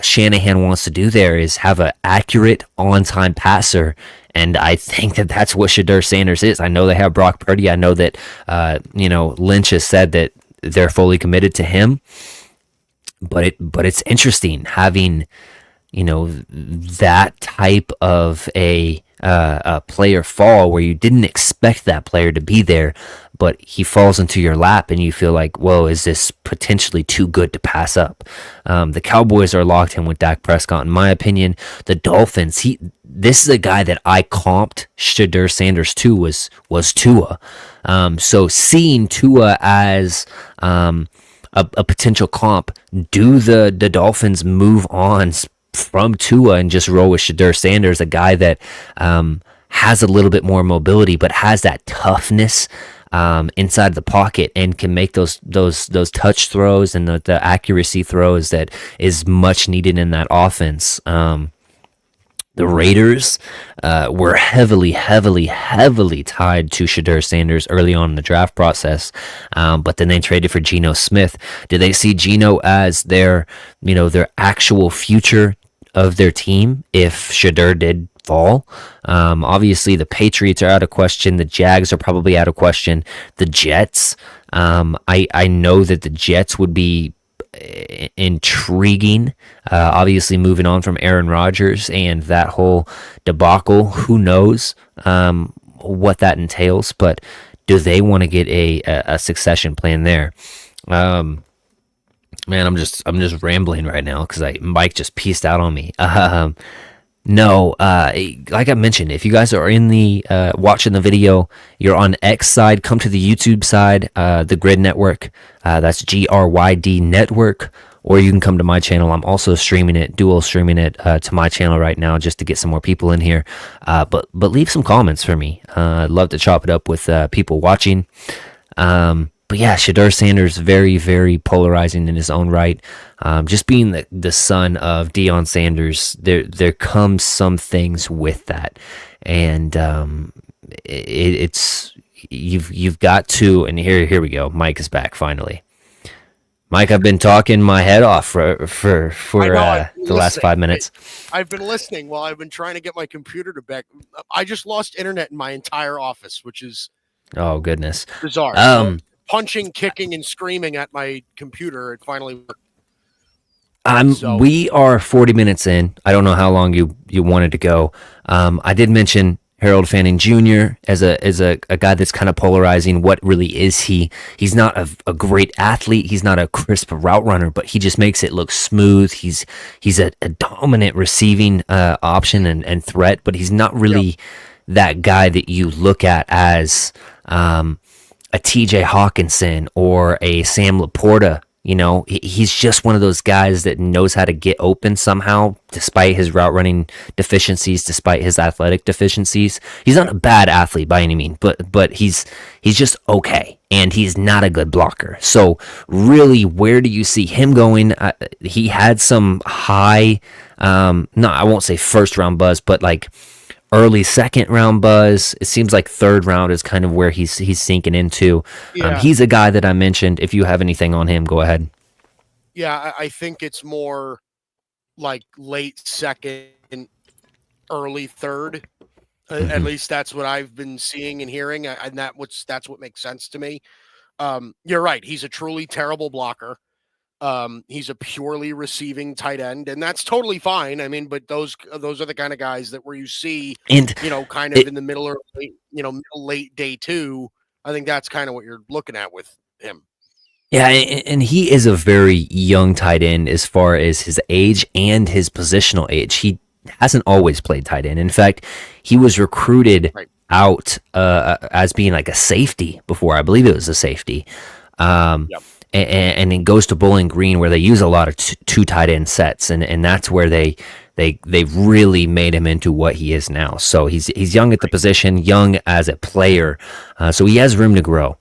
Shanahan wants to do there is have an accurate on-time passer, and I think that that's what Shedeur Sanders is. I know they have Brock Purdy. I know that Lynch has said that they're fully committed to him, but it's interesting having that type of a player fall where you didn't expect that player to be there, but he falls into your lap and you feel like, whoa, is this potentially too good to pass up? The Cowboys are locked in with Dak Prescott, in my opinion. The Dolphins, this is a guy that I comped Shedeur Sanders to was Tua. So seeing Tua as a potential comp, do the Dolphins move on from Tua and just roll with Shedeur Sanders, a guy that has a little bit more mobility, but has that toughness inside the pocket and can make those touch throws and the accuracy throws that is much needed in that offense. The Raiders were heavily tied to Shedeur Sanders early on in the draft process, but then they traded for Geno Smith. Do they see Geno as their actual future of their team if Shedeur did fall? Obviously, the Patriots are out of question. The Jags are probably out of question. The Jets, I know that the Jets would be intriguing. Obviously, moving on from Aaron Rodgers and that whole debacle, who knows what that entails? But do they want to get a succession plan there? Man, I'm just rambling right now because Mike just pieced out on me. No, like I mentioned, if you guys are in the watching the video, you're on X side, come to the YouTube side, the Gryd Network. That's GRYD Network, or you can come to my channel. I'm also dual streaming it to my channel right now just to get some more people in here. But leave some comments for me. I'd love to chop it up with people watching. But yeah, Shedeur Sanders, very, very polarizing in his own right. Just being the son of Deion Sanders, there comes some things with that, and it's you've got to. And here we go. Mike is back finally. Mike, I've been talking my head off for the last 5 minutes. I've been listening while I've been trying to get my computer to back. I just lost internet in my entire office, which is goodness bizarre. Punching, kicking, and screaming at my computer. It finally worked. We are 40 minutes in. I don't know how long you wanted to go. I did mention Harold Fanning Jr. as a guy that's kind of polarizing. What really is he? He's not a great athlete. He's not a crisp route runner, but he just makes it look smooth. He's a dominant receiving option and threat, but he's not really that guy that you look at as a TJ Hawkinson or a Sam Laporta. He's just one of those guys that knows how to get open somehow, despite his route running deficiencies, despite his athletic deficiencies. He's not a bad athlete by any means, but he's just okay, and he's not a good blocker. So really, where do you see him going? He had some high, I won't say first round buzz, but like early second round buzz. It seems like third round is kind of where he's sinking into. Yeah. He's a guy that I mentioned. If you have anything on him, go ahead. Yeah, I think it's more like late second, early third. At least that's what I've been seeing and hearing, and that's what makes sense to me. You're right. He's a truly terrible blocker. He's a purely receiving tight end, and that's totally fine. I mean, but those are the kind of guys that where you see, kind of in the middle or late day two. I think that's kind of what you're looking at with him. Yeah, and he is a very young tight end as far as his age and his positional age. He hasn't always played tight end. In fact, he was recruited out as being like a safety before. I believe it was a safety. And it goes to Bowling Green where they use a lot of two tight end sets, and that's where they really made him into what he is now. So he's young at the position, young as a player, so he has room to grow.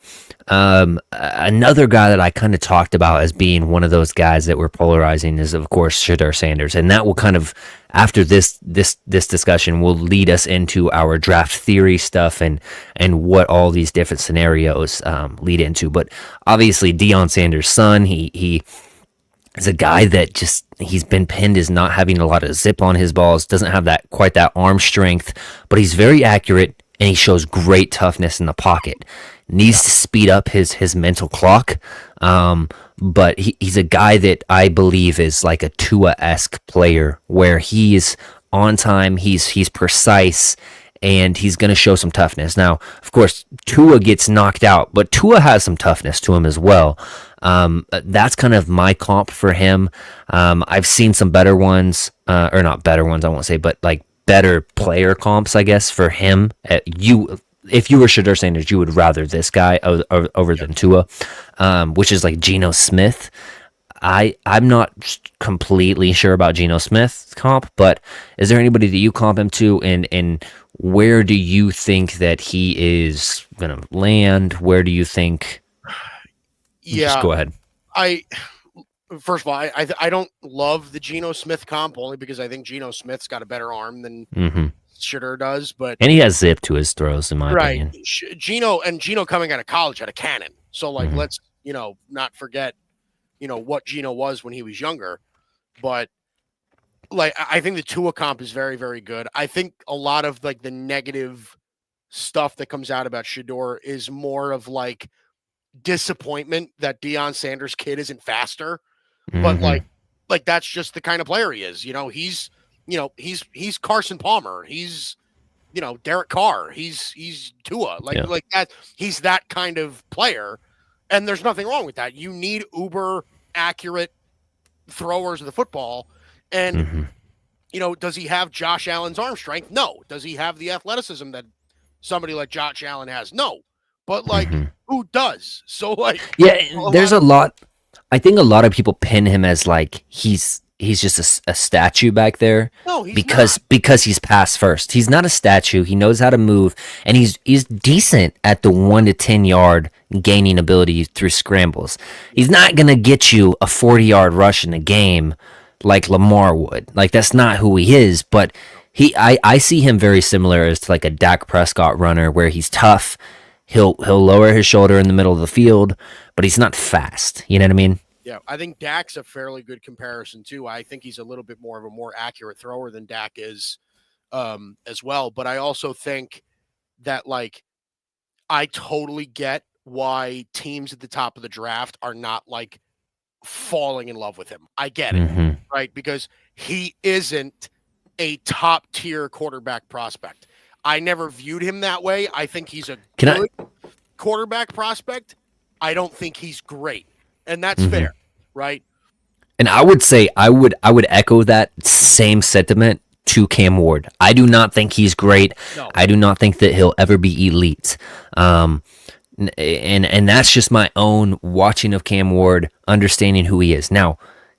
Another guy that I kind of talked about as being one of those guys that were polarizing is, of course, Shedeur Sanders, and that will kind of, after this discussion, will lead us into our draft theory stuff and what all these different scenarios lead into. But obviously, Deion Sanders' son, he is a guy that he's been pinned as not having a lot of zip on his balls, doesn't have quite that arm strength, but he's very accurate and he shows great toughness in the pocket. Needs to speed up his mental clock, but he's a guy that I believe is like a Tua-esque player, where he's on time, he's precise, and he's going to show some toughness. Now, of course, Tua gets knocked out, but Tua has some toughness to him as well. That's kind of my comp for him. I've seen some better ones, or not better ones, I won't say, but like better player comps, I guess, for him. If you were Shedeur Sanders, you would rather this guy over than Tua, which is like Geno Smith. I'm not completely sure about Geno Smith's comp, but is there anybody that you comp him to, and where do you think that he is gonna land? Where do you think? Just Yeah, go ahead. I first of all, I don't love the Geno Smith comp only because I think Geno Smith's got a better arm than Hmm. Shedeur does. But And he has zip to his throws, in my right, opinion. Geno coming out of college had a cannon. So like, Hmm. let's not forget what Geno was when he was younger. But like, I think the Tua comp is very, very good. I think a lot of like the negative stuff that comes out about Shedeur is more of like disappointment that Deion Sanders' kid isn't faster. But Hmm. like that's just the kind of player he is. He's Carson Palmer. He's Derek Carr. He's Tua. Yeah. Like that. He's that kind of player, and there's nothing wrong with that. You need uber accurate throwers of the football, and Hmm. does he have Josh Allen's arm strength? No. Does he have the athleticism that somebody like Josh Allen has? No. But like, Hmm. who does? So like, Yeah, there's a lot. I think a lot of people pin him as like he's just a statue back there no, he's because he's pass first. He's not a statue. He knows how to move, and he's decent at the 1 to 10 yard gaining ability through scrambles. He's not gonna get you a 40-yard rush in a game like Lamar would. Like that's not who he is. But I see him very similar as to like a Dak Prescott runner, where he's tough. He'll lower his shoulder in the middle of the field, but he's not fast. You know what I mean? Yeah, I think Dak's a fairly good comparison too. I think he's a little bit more of a more accurate thrower than Dak is, as well. But I also think that like I totally get why teams at the top of the draft are not like falling in love with him. I get it, Hmm. right? Because he isn't a top tier quarterback prospect. I never viewed him that way. I think he's a Can I? good quarterback prospect. I don't think he's great. And that's Mhm. fair, right? And I would say I would echo that same sentiment to Cam Ward. I do not think he's great. No. I do not think that he'll ever be elite. And that's just my own watching of Cam Ward, understanding who he is. Now,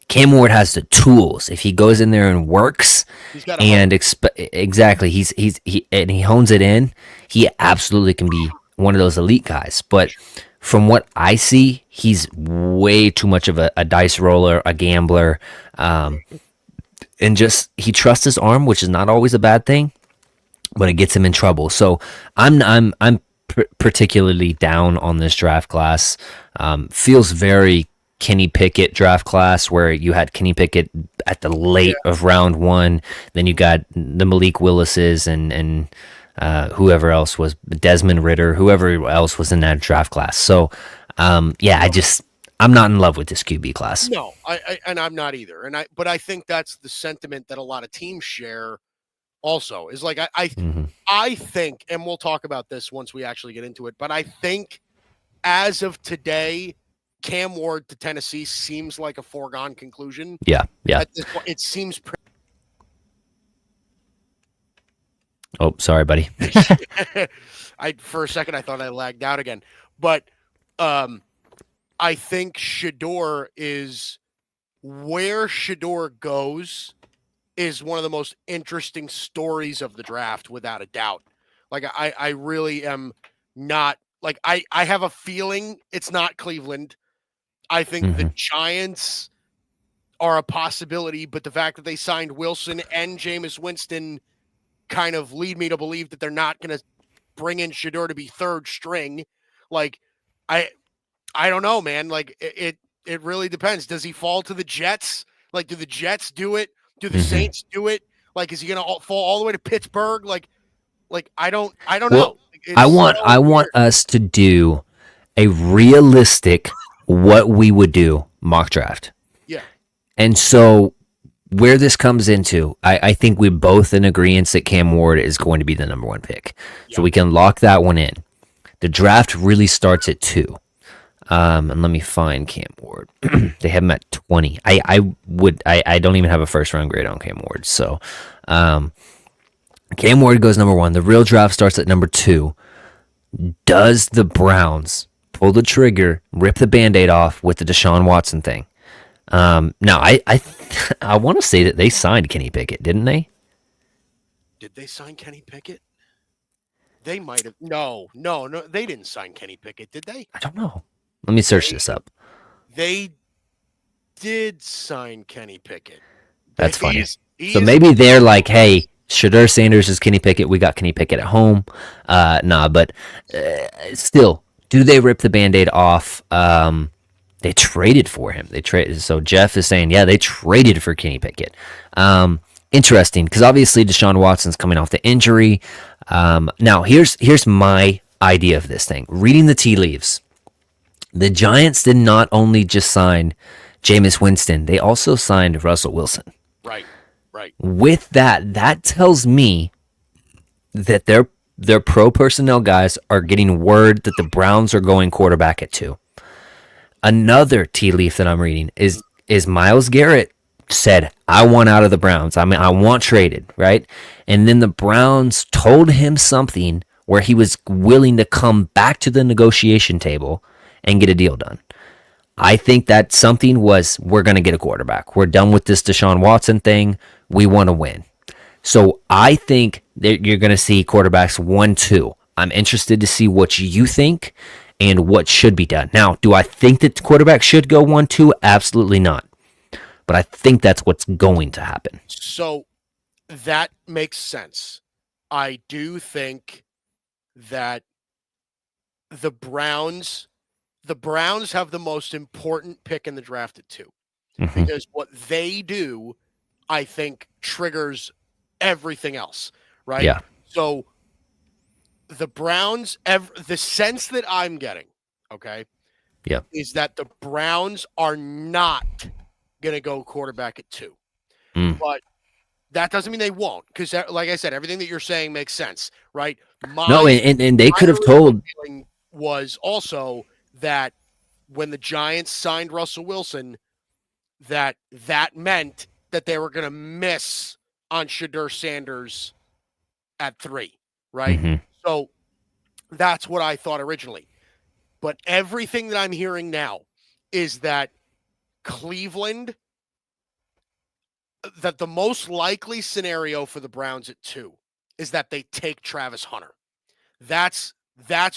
Cam Ward has the tools. If he goes in there and works He's got a and exactly, he hones it in, he absolutely can be one of those elite guys. But from what I see, he's way too much of a dice roller, a gambler, and just he trusts his arm, which is not always a bad thing, but it gets him in trouble. So I'm particularly down on this draft class. Feels very Kenny Pickett draft class, where you had Kenny Pickett at the late of round one, then you got the Malik Willises and whoever else was Desmond Ritter, whoever else was in that draft class. So yeah, I'm not in love with this QB class. No, and I'm not either. But I think that's the sentiment that a lot of teams share also is like, Mhm. I think, and we'll talk about this once we actually get into it, but I think as of today, Cam Ward to Tennessee seems like a foregone conclusion. Yeah. At this point, it seems Oh, sorry, buddy. for a second I thought I lagged out again. But I think Shedeur is where Shedeur goes is one of the most interesting stories of the draft, without a doubt. Like I really am not like I have a feeling it's not Cleveland. I think the Giants are a possibility, but the fact that they signed Wilson and Jameis Winston kind of lead me to believe that they're not going to bring in Shedeur to be third string. Like I don't know, man. Like it really depends. Does he fall to the Jets? Like, do the Jets do it? Do the Saints do it? Like, is he going to fall all the way to Pittsburgh? Like I don't know. I want us to do a realistic what we would do mock draft. Yeah. And so where this comes into, I think we're both in agreement that Cam Ward is going to be the number one pick. Yeah. So we can lock that one in. The draft really starts at 2. And let me find Cam Ward. They have him at 20. I don't even have a first round grade on Cam Ward. So Cam Ward goes number 1. The real draft starts at number 2. Does the Browns pull the trigger, rip the Band-Aid off with the Deshaun Watson thing? Now I want to say that they signed Kenny Pickett, didn't they? Did they sign Kenny Pickett? They might have. No, they didn't sign Kenny Pickett, did they? I don't know. Let me search this up. They did sign Kenny Pickett. That's funny. He's So maybe they're like, hey, Shedeur Sanders is Kenny Pickett. We got Kenny Pickett at home. But still, do they rip the Band-Aid off? They traded for him. So Jeff is saying, yeah, they traded for Kenny Pickett. Interesting, because obviously Deshaun Watson's coming off the injury. Now, here's my idea of this thing. Reading the tea leaves, the Giants did not only just sign Jameis Winston, they also signed Russell Wilson. Right. With that tells me that their pro personnel guys are getting word that the Browns are going quarterback at 2. Another tea leaf that I'm reading is Myles Garrett said, I want out of the Browns. I mean, I want traded, right? And then the Browns told him something where he was willing to come back to the negotiation table and get a deal done. I think that something was, we're going to get a quarterback. We're done with this Deshaun Watson thing. We want to win. So I think that you're going to see quarterbacks 1-2. I'm interested to see what you think and what should be done. Now, do I think that the quarterback should go 1-2? Absolutely not. But I think that's what's going to happen. So that makes sense. I do think that the Browns have the most important pick in the draft at 2. Mm-hmm. Because what they do, I think, triggers everything else, right? Yeah. So the Browns, the sense that I'm getting, okay, is that the Browns are not going to go quarterback at 2. But that doesn't mean they won't, because, like I said, everything that you're saying makes sense, right? And they could have told. Was also that when the Giants signed Russell Wilson, that meant that they were going to miss on Shedeur Sanders at 3, right? Mm-hmm. So that's what I thought originally. But everything that I'm hearing now is that Cleveland, that the most likely scenario for the Browns at 2 is that they take Travis Hunter. That's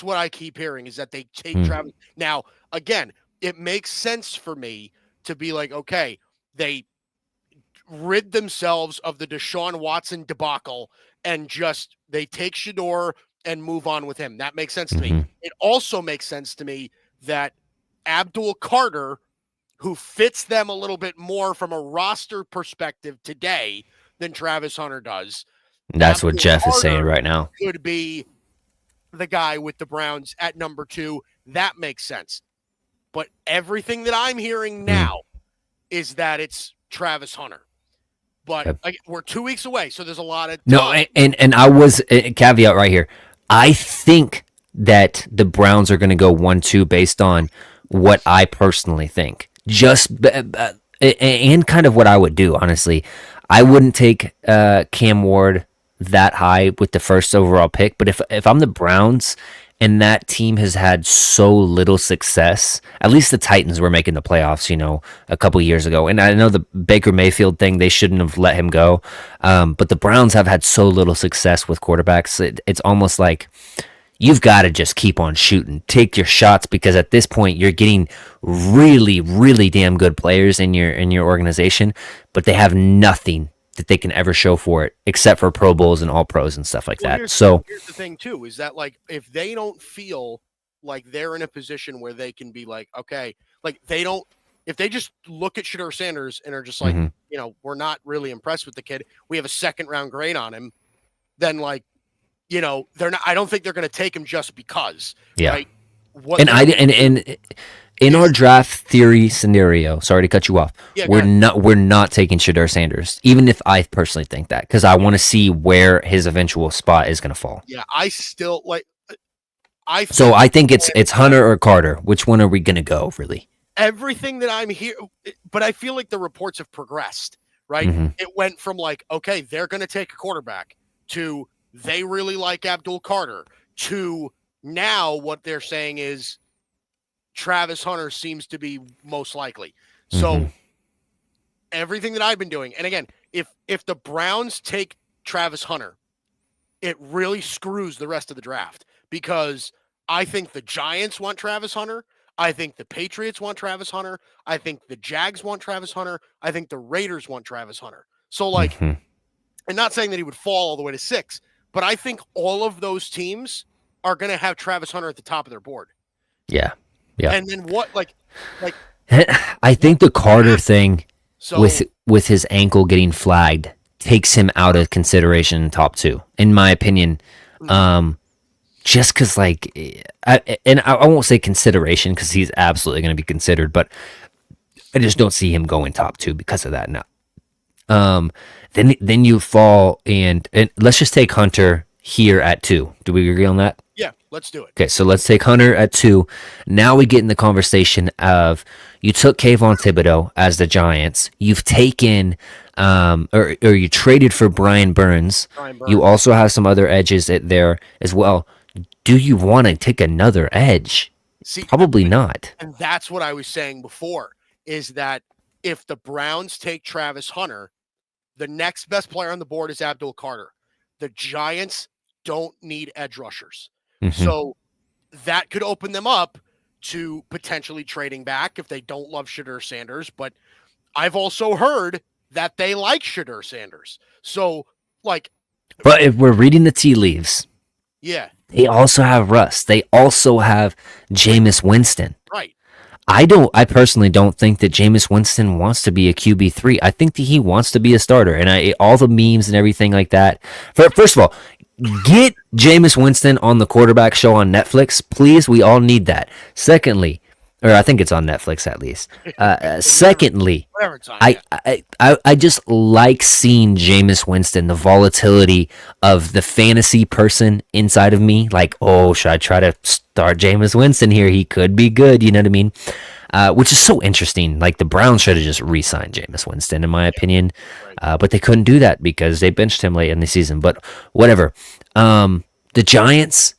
what I keep hearing, is that they take Travis. Now, again, it makes sense for me to be like, okay, they rid themselves of the Deshaun Watson debacle and just they take Shedeur and move on with him. That makes sense to me. It also makes sense to me that Abdul Carter, who fits them a little bit more from a roster perspective today than Travis Hunter does. That's what Jeff is saying right now. Could be the guy with the Browns at number 2. That makes sense. But everything that I'm hearing now is that it's Travis Hunter. But we're 2 weeks away, so there's a lot of time. No, and I was a caveat right here. I think that the Browns are going to go 1-2 based on what I personally think. Just and kind of what I would do, honestly. I wouldn't take Cam Ward that high with the first overall pick, but if I'm the Browns and that team has had so little success, at least the Titans were making the playoffs, a couple years ago. And I know the Baker Mayfield thing, they shouldn't have let him go. But the Browns have had so little success with quarterbacks. It's almost like you've got to just keep on shooting, take your shots, because at this point you're getting really, really damn good players in your organization, but they have nothing that they can ever show for it except for Pro Bowls and All Pros and stuff like that. Here's the thing too, is that like if they don't feel like they're in a position where they can be like, okay, like if they just look at Shedeur Sanders and are just like, we're not really impressed with the kid, we have a 2nd round grade on him, then like, they're not. I don't think they're going to take him just because. Yeah. Right? In our draft theory scenario, sorry to cut you off. Yeah, we're not taking Shedeur Sanders, even if I personally think that, because I want to see where his eventual spot is going to fall. Yeah, I still like. I think it's Hunter or Carter. Which one are we going to go? Really? Everything that I'm here, but I feel like the reports have progressed. Right? It went from like, okay, they're going to take a quarterback to they really like Abdul Carter to now what they're saying is Travis Hunter seems to be most likely. So everything that I've been doing. And again, if the Browns take Travis Hunter, it really screws the rest of the draft, because I think the Giants want Travis Hunter. I think the Patriots want Travis Hunter. I think the Jags want Travis Hunter. I think the Raiders want Travis Hunter. So, like, Mhm. and not saying that he would fall all the way to 6, but I think all of those teams are going to have Travis Hunter at the top of their board. Yeah. Yeah. And then what, like, I think the Carter thing so with his ankle getting flagged takes him out of consideration in top 2, in my opinion. Just because, like, I won't say consideration, because he's absolutely going to be considered, but I just don't see him going top 2 because of that. No. Then you fall, and let's just take Hunter here at 2. Do we agree on that? yeah, let's do it. Okay, so let's take Hunter at 2. Now we get in the conversation of, you took Kayvon Thibodeau as the Giants. You've taken, or you traded for Brian Burns. You also have some other edges there as well. Do you want to take another edge? See, probably not. And that's what I was saying before, is that if the Browns take Travis Hunter, the next best player on the board is Abdul Carter. The Giants don't need edge rushers. Mm-hmm. So that could open them up to potentially trading back if they don't love Shadur Sanders. But I've also heard that they like Shadur Sanders. So, like... But if we're reading the tea leaves... Yeah. They also have Russ. They also have Jameis Winston. Right. I personally don't think that Jameis Winston wants to be a QB3. I think that he wants to be a starter. And all the memes and everything like that. First of all, get Jameis Winston on the quarterback show on Netflix, please. We all need that. Secondly, or I think it's on Netflix at least. Secondly, I just like seeing Jameis Winston, the volatility of the fantasy person inside of me. Like, oh, should I try to start Jameis Winston here? He could be good, you know what I mean? Which is so interesting. Like, the Browns should have just re-signed Jameis Winston, in my opinion. But they couldn't do that because they benched him late in the season. But whatever. The Giants...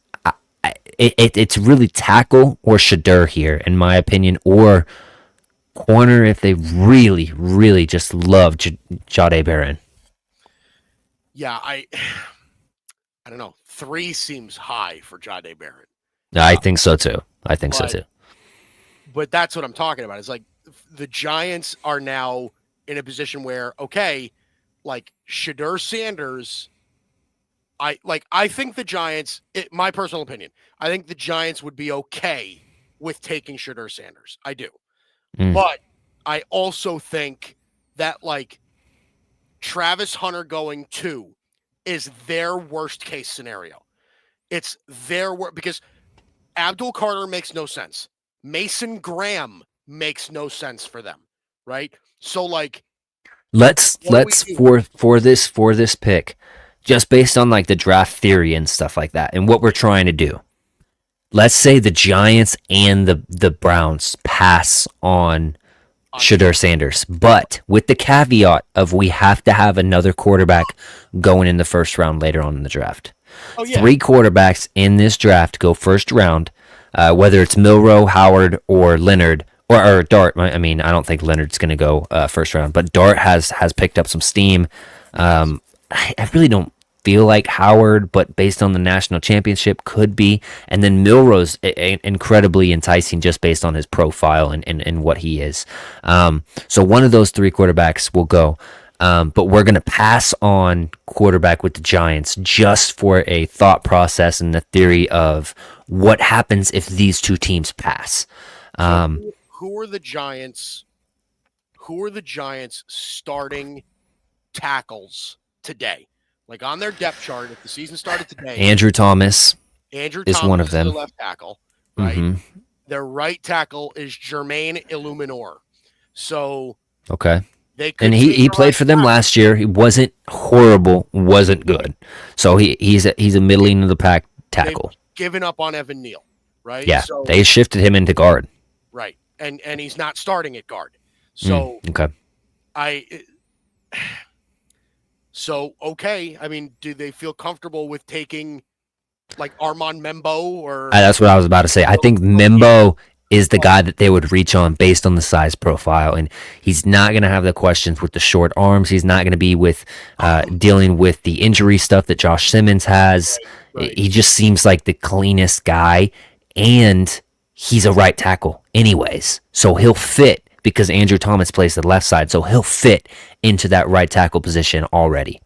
It's really tackle or Shadur here, in my opinion, or corner if they really, really just love Jahdae Barron. Yeah, I don't know. 3 seems high for Jahdae Barron. I think so too. But that's what I'm talking about. It's like the Giants are now in a position where, okay, like Shadur Sanders... I think the Giants, my personal opinion, I think the Giants would be okay with taking Shadur Sanders. I do. But I also think that, like, Travis Hunter going 2 is their worst case scenario. It's their worst, because Abdul Carter makes no sense. Mason Graham makes no sense for them, right? So, like, let's for this pick, just based on like the draft theory and stuff like that, and what we're trying to do. Let's say the Giants and the Browns pass on Shadur Sanders, but with the caveat of we have to have another quarterback going in the first round later on in the draft. 3 quarterbacks in this draft go first round, whether it's Milroe, Howard, or Leonard, or Dart. I mean, I don't think Leonard's going to go first round, but Dart has picked up some steam. I really don't feel like Howard, but based on the national championship, could be. And then Milroe's incredibly enticing just based on his profile and what he is. So one of those 3 quarterbacks will go. But we're going to pass on quarterback with the Giants just for a thought process and the theory of what happens if these 2 teams pass. Who are the Giants? Who are the Giants starting tackles today? Like, on their depth chart, if the season started today, Andrew Thomas is one of them. The left tackle, right? Mm-hmm. Their right tackle is Jermaine Illuminor. So okay. He played for them last year. He wasn't horrible, wasn't good. So he's a middling of the pack tackle. They've given up on Evan Neal, right? Yeah, so, they shifted him into guard. Right, and he's not starting at guard. So okay. So, okay, I mean, do they feel comfortable with taking, like, Armand Membo? Or that's what I was about to say. I think Membo is the guy that they would reach on based on the size profile. And he's not going to have the questions with the short arms. He's not going to be with dealing with the injury stuff that Josh Simmons has. Right. He just seems like the cleanest guy. And he's a right tackle anyways. So he'll fit because Andrew Thomas plays the left side. So he'll fit into that right tackle position already.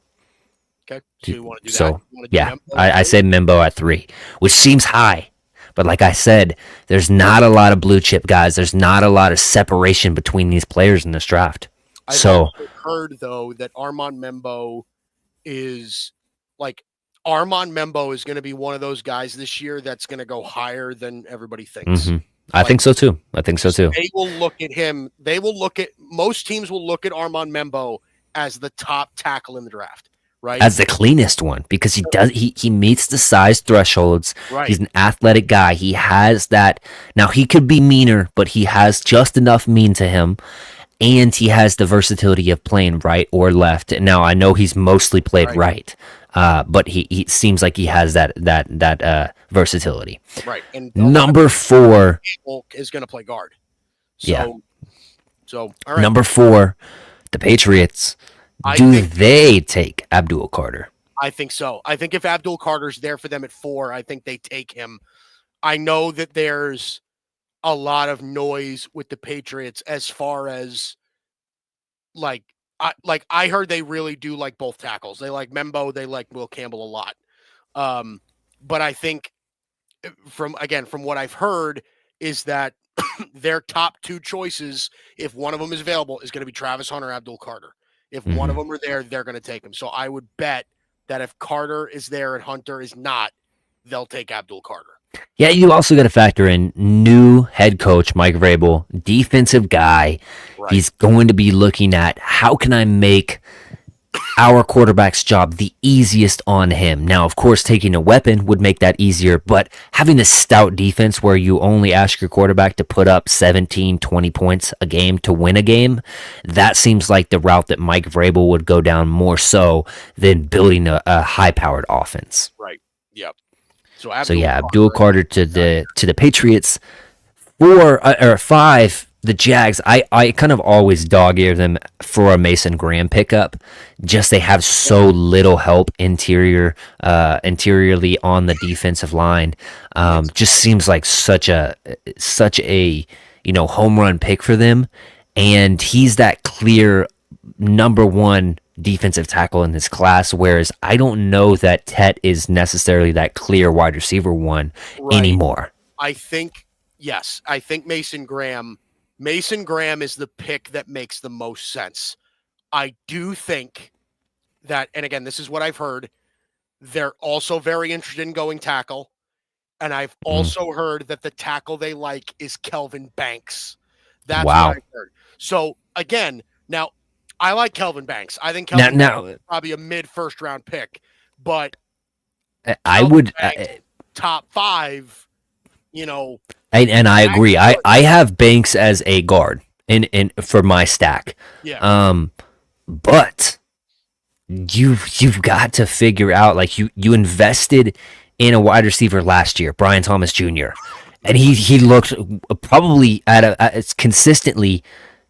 Okay. So you want to do that? So, You wanna do yeah, Membo I said Membo at 3, which seems high. But like I said, there's not a lot of blue chip guys. There's not a lot of separation between these players in this draft. I've also heard, though, that Armand Membo is going to be one of those guys this year that's going to go higher than everybody thinks. Mm-hmm. I think so too. They will look at him. Most teams will look at Armand Membo as the top tackle in the draft. Right. As the cleanest one, because he meets the size thresholds. Right. He's an athletic guy. He has that. Now he could be meaner, but he has just enough mean to him, and he has the versatility of playing right or left. Now I know he's mostly played right, but he seems like he has that versatility. Right. And number 4 is going to play guard. So all right. Number 4, the Patriots. They take Abdul Carter? I think so. I think if Abdul Carter's there for them at 4, I think they take him. I know that there's a lot of noise with the Patriots as far as I heard they really do like both tackles. They like Membo, they like Will Campbell a lot. But I think from what I've heard is that their top 2 choices, if one of them is available, is going to be Travis Hunter or Abdul Carter. If one of them are there, they're going to take him. So I would bet that if Carter is there and Hunter is not, they'll take Abdul Carter. Yeah, you also got to factor in new head coach Mike Vrabel, defensive guy. Right. He's going to be looking at how can I make our quarterback's job the easiest on him. Now, of course, taking a weapon would make that easier, but having a stout defense where you only ask your quarterback to put up 17, 20 points a game to win a game, that seems like the route that Mike Vrabel would go down more so than building a high-powered offense. Right. Yep. So Abdul Carter to the Patriots. 4 or 5. The Jags, I kind of always dog-ear them for a Mason Graham pickup. Just they have so little help interiorly on the defensive line. Just seems like such a home run pick for them. And he's that clear number 1 defensive tackle in this class, whereas I don't know that Tet is necessarily that clear wide receiver 1 anymore. I think Mason Graham is the pick that makes the most sense. I do think that, and again, this is what I've heard, they're also very interested in going tackle. And I've also heard that the tackle they like is Kelvin Banks. That's what I've heard. So again, now I like Kelvin Banks. I think Kelvin Banks is probably a mid-first round pick, but I would top 5, And I agree. I have Banks as a guard in for my stack. Yeah. But you've got to figure out, like, you invested in a wide receiver last year, Brian Thomas Jr., and he looked probably consistently.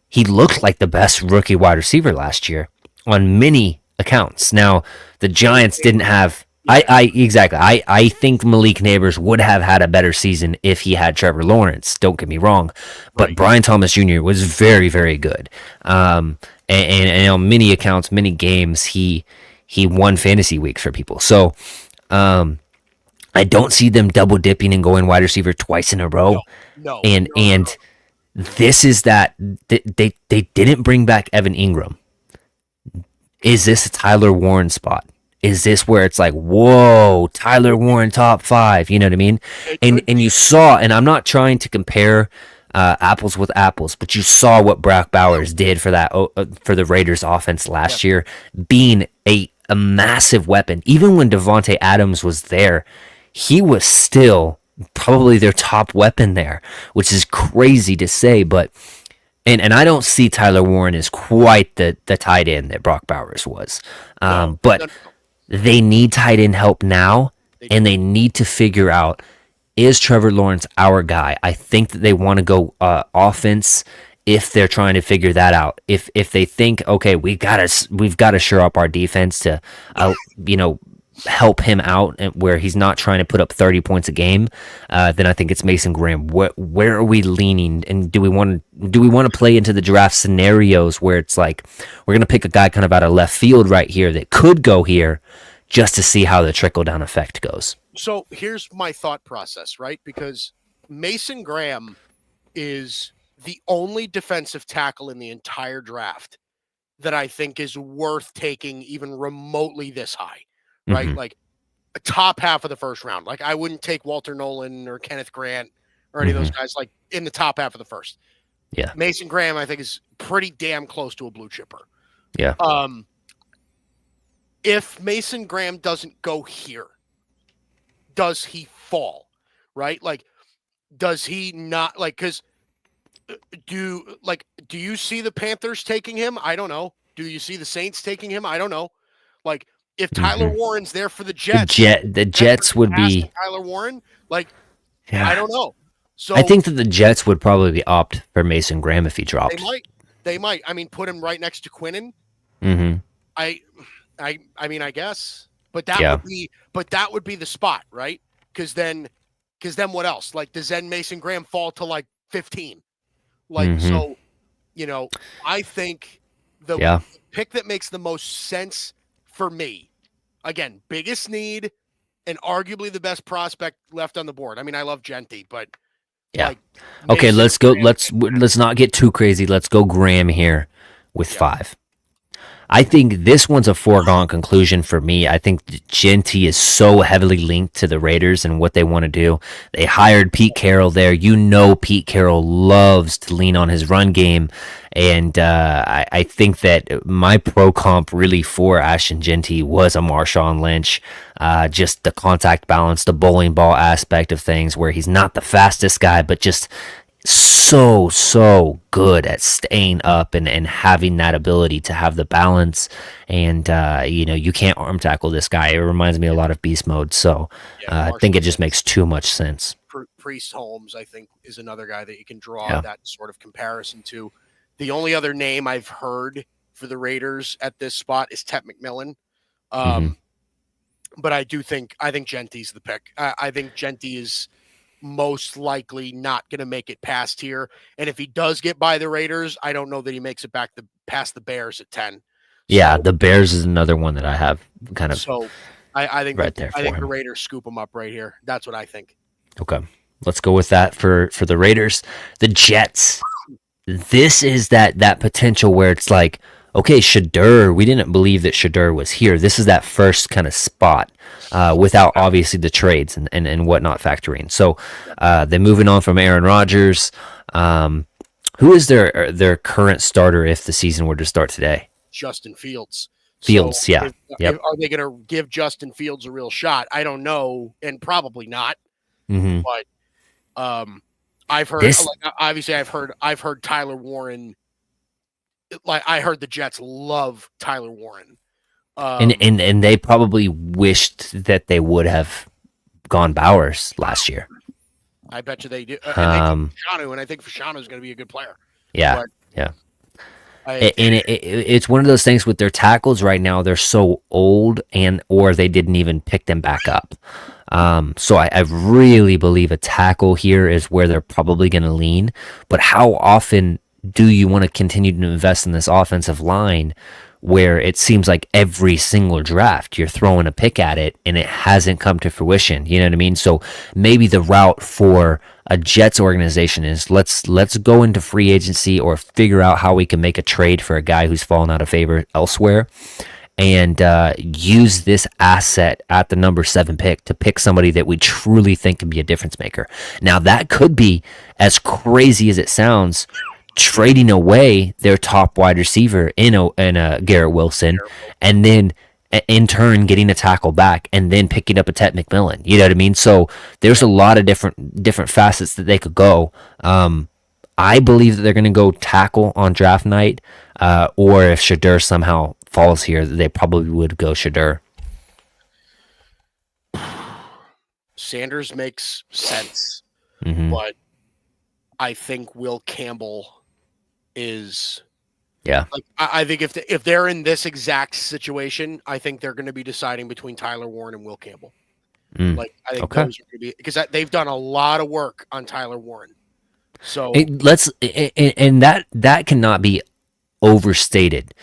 He looked like the best rookie wide receiver last year on many accounts. Now the Giants didn't have. I think Malik Neighbors would have had a better season if he had Trevor Lawrence. Don't get me wrong, but Brian Thomas Jr. was very, very good. And on many accounts, many games, he won fantasy weeks for people. So I don't see them double dipping and going wide receiver twice in a row. No. This is that they didn't bring back Evan Ingram. Is this a Tyler Warren spot? Is this where it's like, whoa, Tyler Warren top 5? You know what I mean? And you saw, and I'm not trying to compare apples with apples, but you saw what Brock Bowers did for the Raiders offense last year, being a massive weapon. Even when Devontae Adams was there, he was still probably their top weapon there, which is crazy to say, but and I don't see Tyler Warren as quite the tight end that Brock Bowers was. But they need tight end help now, and they need to figure out, is Trevor Lawrence our guy? I think that they want to go offense if they're trying to figure that out. If they think, okay, we've got to shore up our defense to, you know, help him out and where he's not trying to put up 30 points a game, then I think it's Mason Graham. Where are we leaning, and do we want to play into the draft scenarios where it's like we're gonna pick a guy kind of out of left field right here that could go here, just to see how the trickle down effect goes? So here's my thought process, right? Because Mason Graham is the only defensive tackle in the entire draft that I think is worth taking even remotely this high, right? Mhm. Like a top half of the first round. Like I wouldn't take Walter Nolan or Kenneth Grant or any of those guys like in the top half of the first. Yeah. Mason Graham, I think, is pretty damn close to a blue chipper. Yeah. If Mason Graham doesn't go here, does he fall? Right? Like, does he not like because do you see the Panthers taking him? I don't know. Do you see the Saints taking him? I don't know. Like if Tyler Warren's there for the Jets, The Jets would be Tyler Warren. Like yeah. I don't know. So I think that the Jets would probably opt for Mason Graham if he dropped. They might. I mean, put him right next to Quinnen. Mm-hmm. I mean, I guess, but that would be the spot, right? Because then what else? Like, does then Mason Graham fall to like 15? Like, so, you know, I think the pick that makes the most sense for me, again, biggest need and arguably the best prospect left on the board. I mean, I love Genty, but yeah. Like, okay, let's go. Let's not get too crazy. Let's go Graham here with 5. I think this one's a foregone conclusion for me. I think Genty is so heavily linked to the Raiders and what they want to do. They hired Pete Carroll there. You know Pete Carroll loves to lean on his run game. And I think that my pro comp really for Ashton Genty was a Marshawn Lynch. Just the contact balance, the bowling ball aspect of things where he's not the fastest guy, but just so good at staying up and having that ability to have the balance. And you know, you can't arm tackle this guy. It reminds me a lot of beast mode. So I think it just makes too much sense. Priest Holmes, I think, is another guy that you can draw that sort of comparison to. The only other name I've heard for the Raiders at this spot is Tet McMillan. But I think Genty's the pick. I think Genty is most likely not going to make it past here. And if he does get by the Raiders, I don't know that he makes it back past the Bears at 10. Yeah, the Bears is another one that I have kind of. So I think right there. I think the Raiders scoop him up right here. That's what I think. Okay, let's go with that for the Raiders. The Jets. This is that potential where it's like, okay, Shedeur, we didn't believe that Shedeur was here. This is that first kind of spot without obviously the trades and whatnot factoring. So they're moving on from Aaron Rodgers. Who is their current starter if the season were to start today? Justin Fields. Are they going to give Justin Fields a real shot? I don't know, and probably not. But I've heard, obviously, I've heard Tyler Warren. Like I heard the Jets love Tyler Warren, and they probably wished that they would have gone Bowers last year. I bet you they do. And I think Fashanu is going to be a good player. Yeah, but, it's one of those things with their tackles right now. They're so old, or they didn't even pick them back up. So I really believe a tackle here is where they're probably going to lean. But how often do you want to continue to invest in this offensive line where it seems like every single draft you're throwing a pick at it and it hasn't come to fruition? You know what I mean? So maybe the route for a Jets organization is let's go into free agency or figure out how we can make a trade for a guy who's fallen out of favor elsewhere and use this asset at the number 7 pick to pick somebody that we truly think can be a difference maker. Now that could be, as crazy as it sounds, trading away their top wide receiver in a Garrett Wilson, and then in turn getting a tackle back, and then picking up a Tet McMillan. You know what I mean? So there's a lot of different facets that they could go. I believe that they're going to go tackle on draft night, or if Shedeur somehow falls here, they probably would go Shedeur. Sanders makes sense, Mm-hmm. but I think Will Campbell is. Yeah. Like I think if they're in this exact situation, I think they're going to be deciding between Tyler Warren and Will Campbell. Like I think Okay. those are going to be because they've done a lot of work on Tyler Warren. So And that cannot be overstated.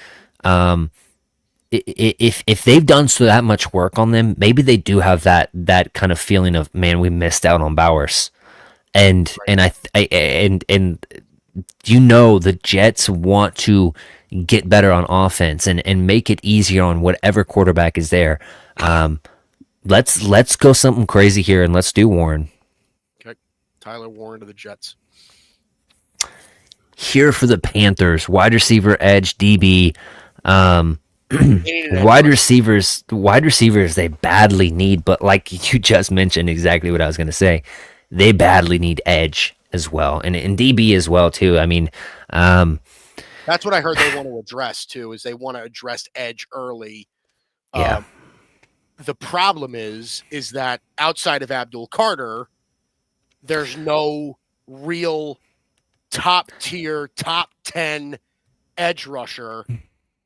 If they've done so that much work on them, maybe they do have that kind of feeling of, man, we missed out on Bowers, and the Jets want to get better on offense and make it easier on whatever quarterback is there. Let's go something crazy here and let's do Warren. Okay. Tyler Warren to the Jets. Here for the Panthers, wide receiver, edge, DB. Wide receivers they badly need, but like you just mentioned, exactly what I was going to say, they badly need edge as well, and DB as well too. I mean, that's what I heard they want to address too. Is they want to address edge early. Yeah. The problem is that outside of Abdul Carter, there's no real top tier, top 10 edge rusher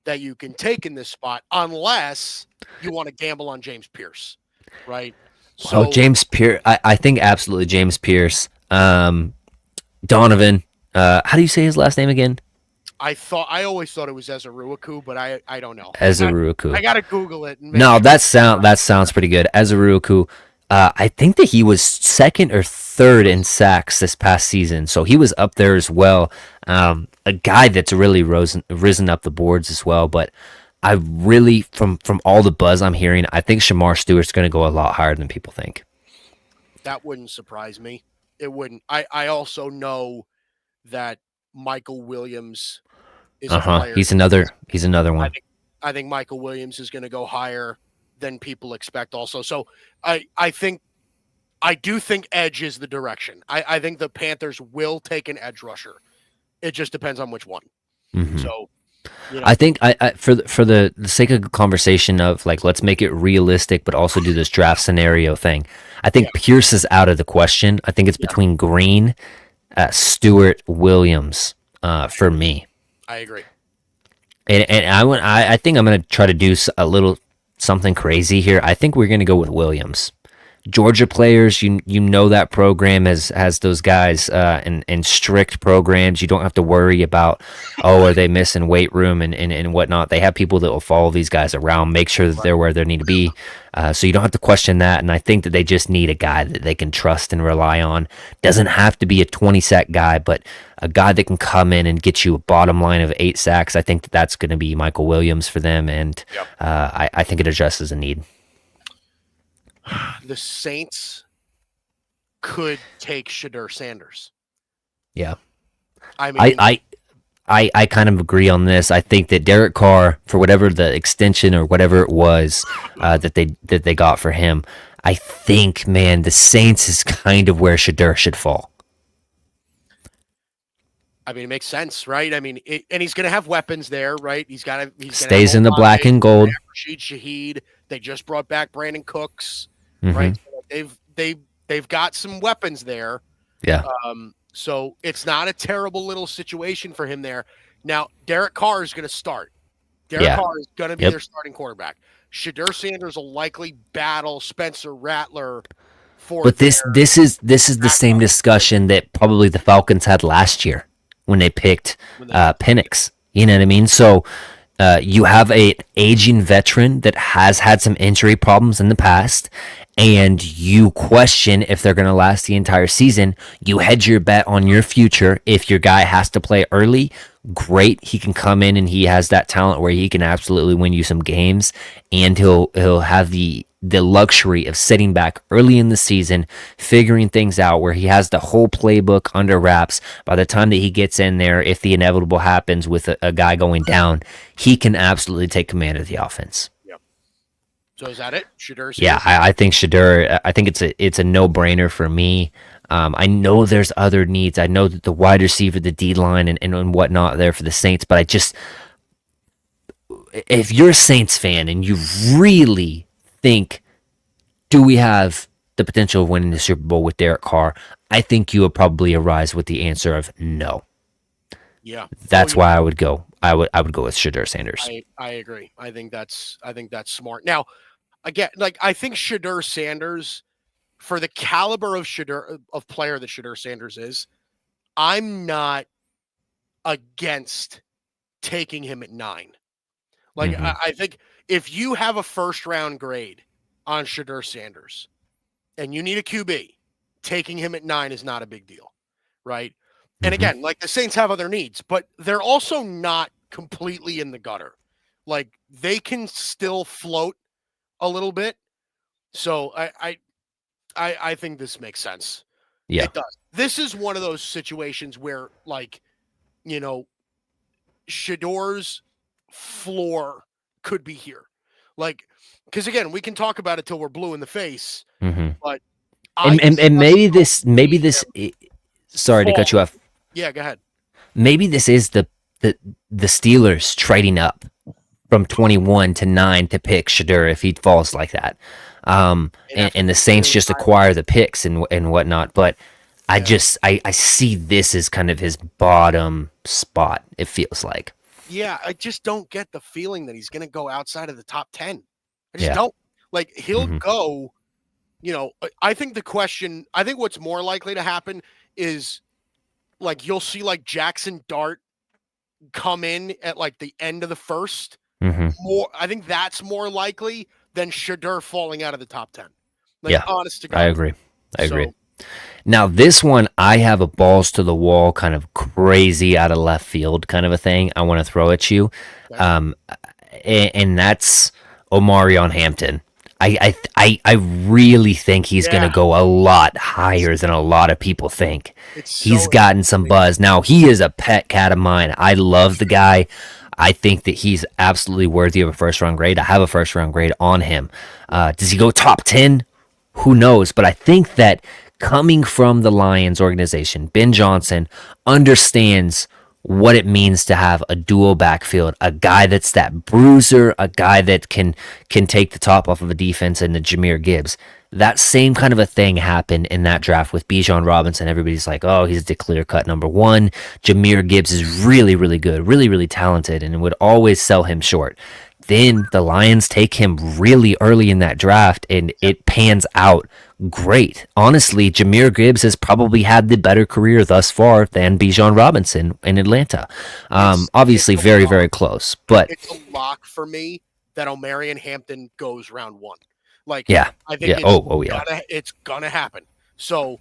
that you can take in this spot unless you want to gamble on James Pierce, right? So James Pierce, I think absolutely James Pierce. Donovan, how do you say his last name again? I always thought it was Ezeruaku, but I don't know. Ezeruaku. I gotta Google it. No, that sounds pretty good. Ezeruaku. I think that he was second or third in sacks this past season, so he was up there as well. A guy that's really risen up the boards as well. But I really, from all the buzz I'm hearing, I think Shamar Stewart's going to go a lot higher than people think. That wouldn't surprise me. It wouldn't. I also know that Michael Williams is a player. He's another one. I think Michael Williams is going to go higher than people expect also. So I do think edge is the direction. I think the Panthers will take an edge rusher. It just depends on which one. Mm-hmm. So, I think for the sake of conversation of like, let's make it realistic, but also do this draft scenario thing. I think Pierce is out of the question. I think it's between Green, Stewart, Williams, for me. I agree. And I think I'm going to try to do a little something crazy here. I think we're going to go with Williams. Georgia players, you know that program has those guys in strict programs. You don't have to worry about, are they missing weight room and whatnot. They have people that will follow these guys around, make sure that they're where they need to be. So you don't have to question that. And I think that they just need a guy that they can trust and rely on. Doesn't have to be a 20-sack guy, but a guy that can come in and get you a bottom line of 8 sacks. I think that's going to be Michael Williams for them, and I think it addresses a need. The Saints could take Shedeur Sanders. Yeah. I mean, I kind of agree on this. I think that Derek Carr, for whatever the extension or whatever it was that they got for him, I think, man, the Saints is kind of where Shedeur should fall. I mean, it makes sense, right? I mean, and he's going to have weapons there, right? He's stays in the black and gold. Rashid Shaheed. They just brought back Brandon Cooks, mm-hmm. right? They've got some weapons there. Yeah. So it's not a terrible little situation for him there. Now, Derek Carr is going to start. Derek Carr is going to be their starting quarterback. Shedeur Sanders will likely battle Spencer Rattler for. But this is the same discussion that probably the Falcons had last year when they picked Penix. You know what I mean? So you have an aging veteran that has had some injury problems in the past, and you question if they're going to last the entire season. You hedge your bet on your future. If your guy has to play early, great. He can come in and he has that talent where he can absolutely win you some games, and he'll have the luxury of sitting back early in the season, figuring things out where he has the whole playbook under wraps. By the time that he gets in there, if the inevitable happens with a guy going down, he can absolutely take command of the offense. Yep. So is that it? Shedeur? Yeah, I think Shedeur, I think it's a no-brainer for me. I know there's other needs. I know that the wide receiver, the D-line, and whatnot there for the Saints, but if you're a Saints fan and you really think, do we have the the potential of winning the Super Bowl with Derek Carr, I think you would probably arise with the answer of no. Yeah. That's why I would go. I would go with Shadur Sanders. I agree. I think that's smart. Now, again, like I think Shadur Sanders, for the caliber of player that Shadur Sanders is, I'm not against taking him at 9. Like I think if you have a first round grade on Shadur Sanders and you need a QB, taking him at 9 is not a big deal, right? And again, like the Saints have other needs, but they're also not completely in the gutter. Like they can still float a little bit. So I think this makes sense. Yeah. It does. This is one of those situations where, like, you know, Shador's floor could be here. Like, because again, we can talk about it till we're blue in the face, but and maybe this sorry to cut you off. Yeah, go ahead. Maybe this is the Steelers trading up from 21 to 9 to pick Shadur if he falls like that. And the Saints just acquire the picks and whatnot. But I see this as kind of his bottom spot, it feels like. Yeah, I just don't get the feeling that he's going to go outside of the top 10. I just don't. Like, he'll go, I think what's more likely to happen is, like, you'll see, like, Jackson Dart come in at, like, the end of the first. I think that's more likely than Shadur falling out of the top 10. Like, honest to God. I agree. Now, this one, I have a balls to the wall, kind of crazy out of left field kind of a thing I want to throw at you. And that's Omarion Hampton. I really think he's going to go a lot higher than a lot of people think. He's gotten some buzz. Now, he is a pet cat of mine. I love the guy. I think that he's absolutely worthy of a first-round grade. I have a first-round grade on him. Does he go top 10? Who knows? But I think that coming from the Lions organization, Ben Johnson understands what it means to have a dual backfield, a guy that's that bruiser, a guy that can take the top off of a defense, and the Jahmyr Gibbs. That same kind of a thing happened in that draft with Bijan Robinson. Everybody's like, oh, he's the clear-cut number 1. Jahmyr Gibbs is really, really good, really, really talented, and would always sell him short. Then the Lions take him really early in that draft, and it pans out great. Honestly, Jahmyr Gibbs has probably had the better career thus far than Bijan Robinson in Atlanta. Obviously, very, very close. But it's a lock for me that Omarion Hampton goes round 1. Like, I think it's gonna happen. So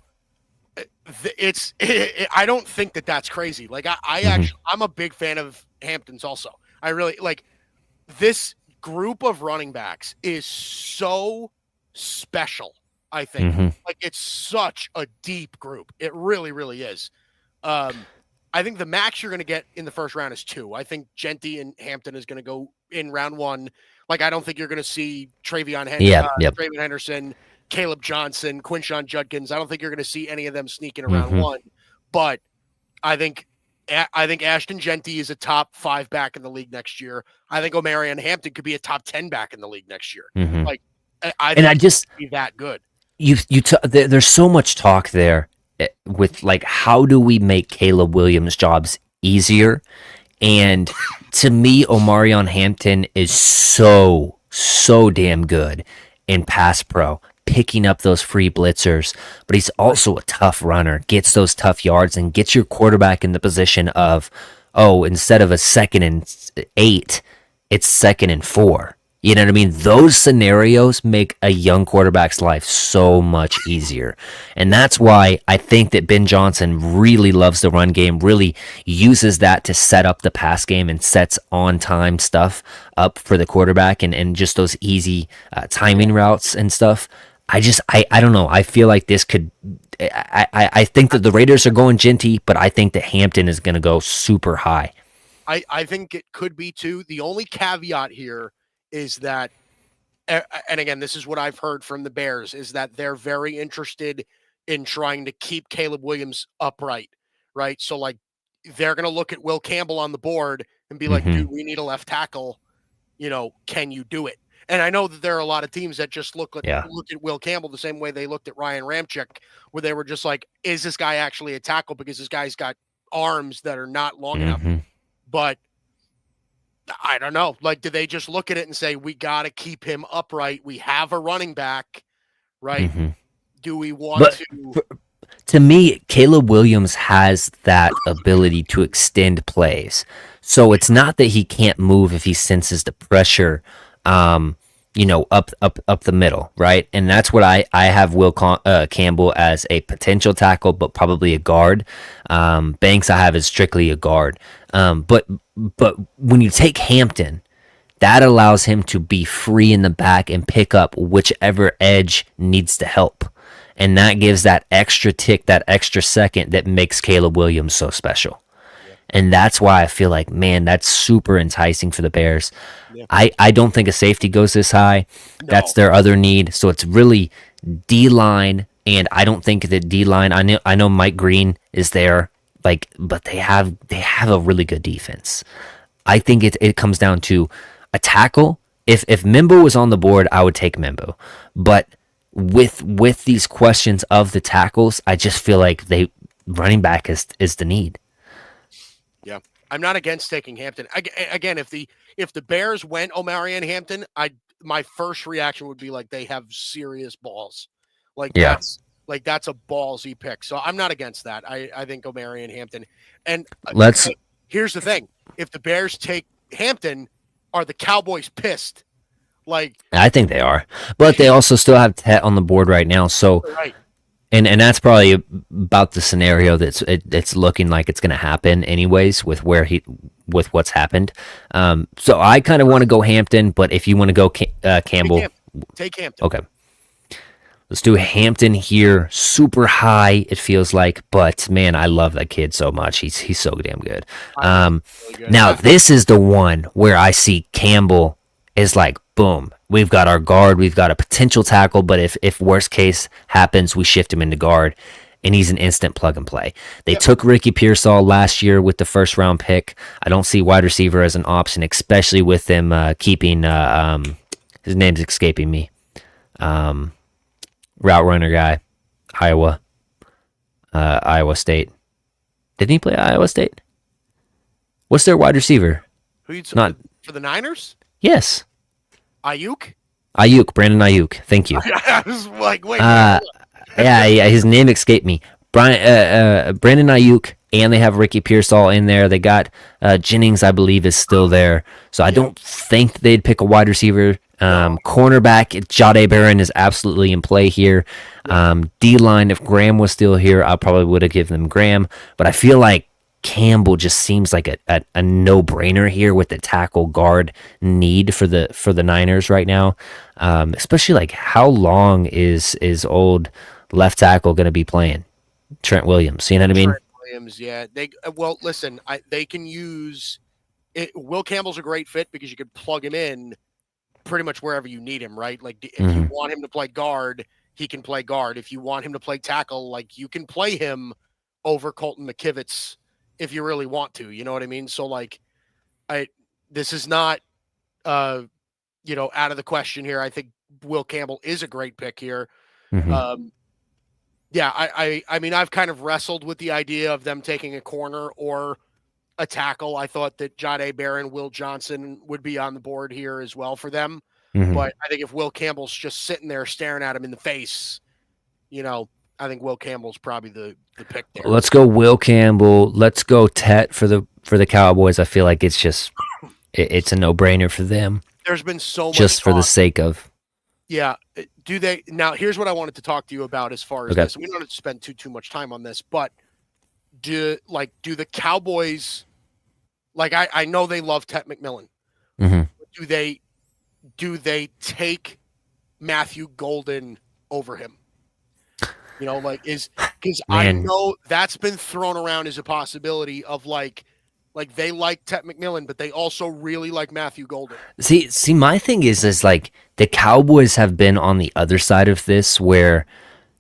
I don't think that that's crazy. Like, I'm a big fan of Hampton's also. I really like. This group of running backs is so special, I think. Like, it's such a deep group. It really, really is. I think the max you're going to get in the first round is 2. I think Genty and Hampton is going to go in round 1. Like, I don't think you're going to see Travion Henderson, Caleb Johnson, Quinshon Judkins. I don't think you're going to see any of them sneaking around 1. But I think Ashton Genty is a top 5 back in the league next year. I think Omarion Hampton could be a top 10 back in the league next year. Like, I just be that good. There's so much talk there with, like, how do we make Caleb Williams' jobs easier? And to me, Omarion Hampton is so damn good in pass pro, picking up those free blitzers, but he's also a tough runner, gets those tough yards, and gets your quarterback in the position of, instead of a 2nd and 8, it's 2nd and 4. You know what I mean? Those scenarios make a young quarterback's life so much easier. And that's why I think that Ben Johnson really loves the run game, really uses that to set up the pass game and sets on-time stuff up for the quarterback and just those easy timing routes and stuff. I don't know. I feel like this could... I think that the Raiders are going Genty, but I think that Hampton is going to go super high. I think it could be too. The only caveat here is that, and again, this is what I've heard from the Bears, is that they're very interested in trying to keep Caleb Williams upright, right? So, like, they're going to look at Will Campbell on the board and be like, dude, we need a left tackle. Can you do it? And I know that there are a lot of teams that just look at Yeah. Will Campbell the same way they looked at Ryan Ramczyk, where they were just like, is this guy actually a tackle? Because this guy's got arms that are not long enough. But I don't know. Like, do they just look at it and say, we got to keep him upright? We have a running back, right? Do we want to? To me, Caleb Williams has that ability to extend plays. So it's not that he can't move if he senses the pressure, up the middle, right? And that's what I have Campbell as a potential tackle, but probably a guard. Banks I have as strictly a guard. But when you take Hampton, that allows him to be free in the back and pick up whichever edge needs to help. And that gives that extra tick, that extra second that makes Caleb Williams so special. Yeah. And that's why I feel like, man, that's super enticing for the Bears. Yeah. I don't think a safety goes this high. No. That's their other need. So it's really D-line, and I don't think that D-line, I know Mike Green is there, but they have a really good defense. I think it comes down to a tackle. If Mimbo was on the board, I would take Mimbo. But with these questions of the tackles, I just feel like running back is the need. Yeah, I'm not against taking Hampton. Again, if the Bears went Omarion Hampton, my first reaction would be like, they have serious balls. That's a ballsy pick. So I'm not against that. I think Omarion Hampton. And here's the thing: if the Bears take Hampton, are the Cowboys pissed? I think they are, but they also still have Tet on the board right now. So, right. and that's probably about the scenario that's looking like it's going to happen, anyways, with what's happened. So I kind of want to go Hampton, but if you want to go Campbell, take Hampton. Okay, let's do Hampton here. Super high, it feels like, but man, I love that kid so much. He's so damn good. Really good. Now this is the one where I see Campbell is like, boom, we've got our guard, we've got a potential tackle, but if worst case happens, we shift him into guard, and he's an instant plug and play. They took Ricky Pearsall last year with the first round pick. I don't see wide receiver as an option, especially with them keeping his name's escaping me. Route runner guy, Iowa State. Didn't he play at Iowa State? What's their wide receiver? Not for the Niners? Yes. Ayuk, Brandon Ayuk. Thank you. I was like, wait. Yeah, his name escaped me. Brandon Ayuk, and they have Ricky Pearsall in there. They got Jennings, I believe, is still there. So I don't think they'd pick a wide receiver. Cornerback, Jahdae Barron is absolutely in play here. D-line, if Graham was still here, I probably would have given them Graham. But I feel like Campbell just seems like a no-brainer here with the tackle guard need for the Niners right now. Especially like, how long is old left tackle going to be playing? Trent Williams, you know what I mean? Trent Williams, yeah. They can use it. Will Campbell's a great fit because you could plug him in pretty much wherever you need him, right? Like, if you want him to play guard, he can play guard. If you want him to play tackle, like, you can play him over Colton McKivitz if you really want to, you know what I mean? So like, this is not, out of the question here. I think Will Campbell is a great pick here. I mean, I've kind of wrestled with the idea of them taking a corner or a tackle. I thought that Jahdae Barron, Will Johnson would be on the board here as well for them. But I think if Will Campbell's just sitting there staring at him in the face, I think Will Campbell's probably the pick there. Let's go Will Campbell. Let's go Tet for the Cowboys. I feel like it's a no-brainer for them. There's been so much just for the sake of. Yeah. Do they now? Here's what I wanted to talk to you about as far as this. We don't have to spend too much time on this, but do the Cowboys, like, I know they love Tet McMillan. Do they take Matthew Golden over him? Because I know that's been thrown around as a possibility of like they like Tet McMillan, but they also really like Matthew Golden. See, my thing is like the Cowboys have been on the other side of this, where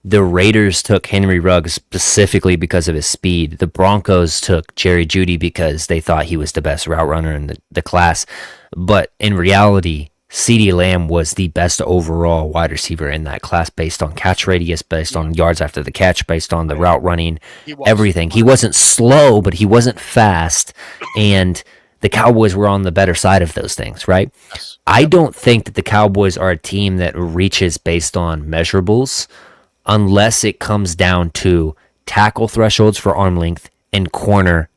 the Raiders took Henry Ruggs specifically because of his speed. The Broncos took Jerry Jeudy because they thought he was the best route runner in the class. But in reality, CeeDee Lamb was the best overall wide receiver in that class based on catch radius, based on yards after the catch, based on the route running, He was. everything. He wasn't slow, but he wasn't fast. And the Cowboys were on the better side of those things, right? Yes. I don't think that the Cowboys are a team that reaches based on measurables unless it comes down to tackle thresholds for arm length and corner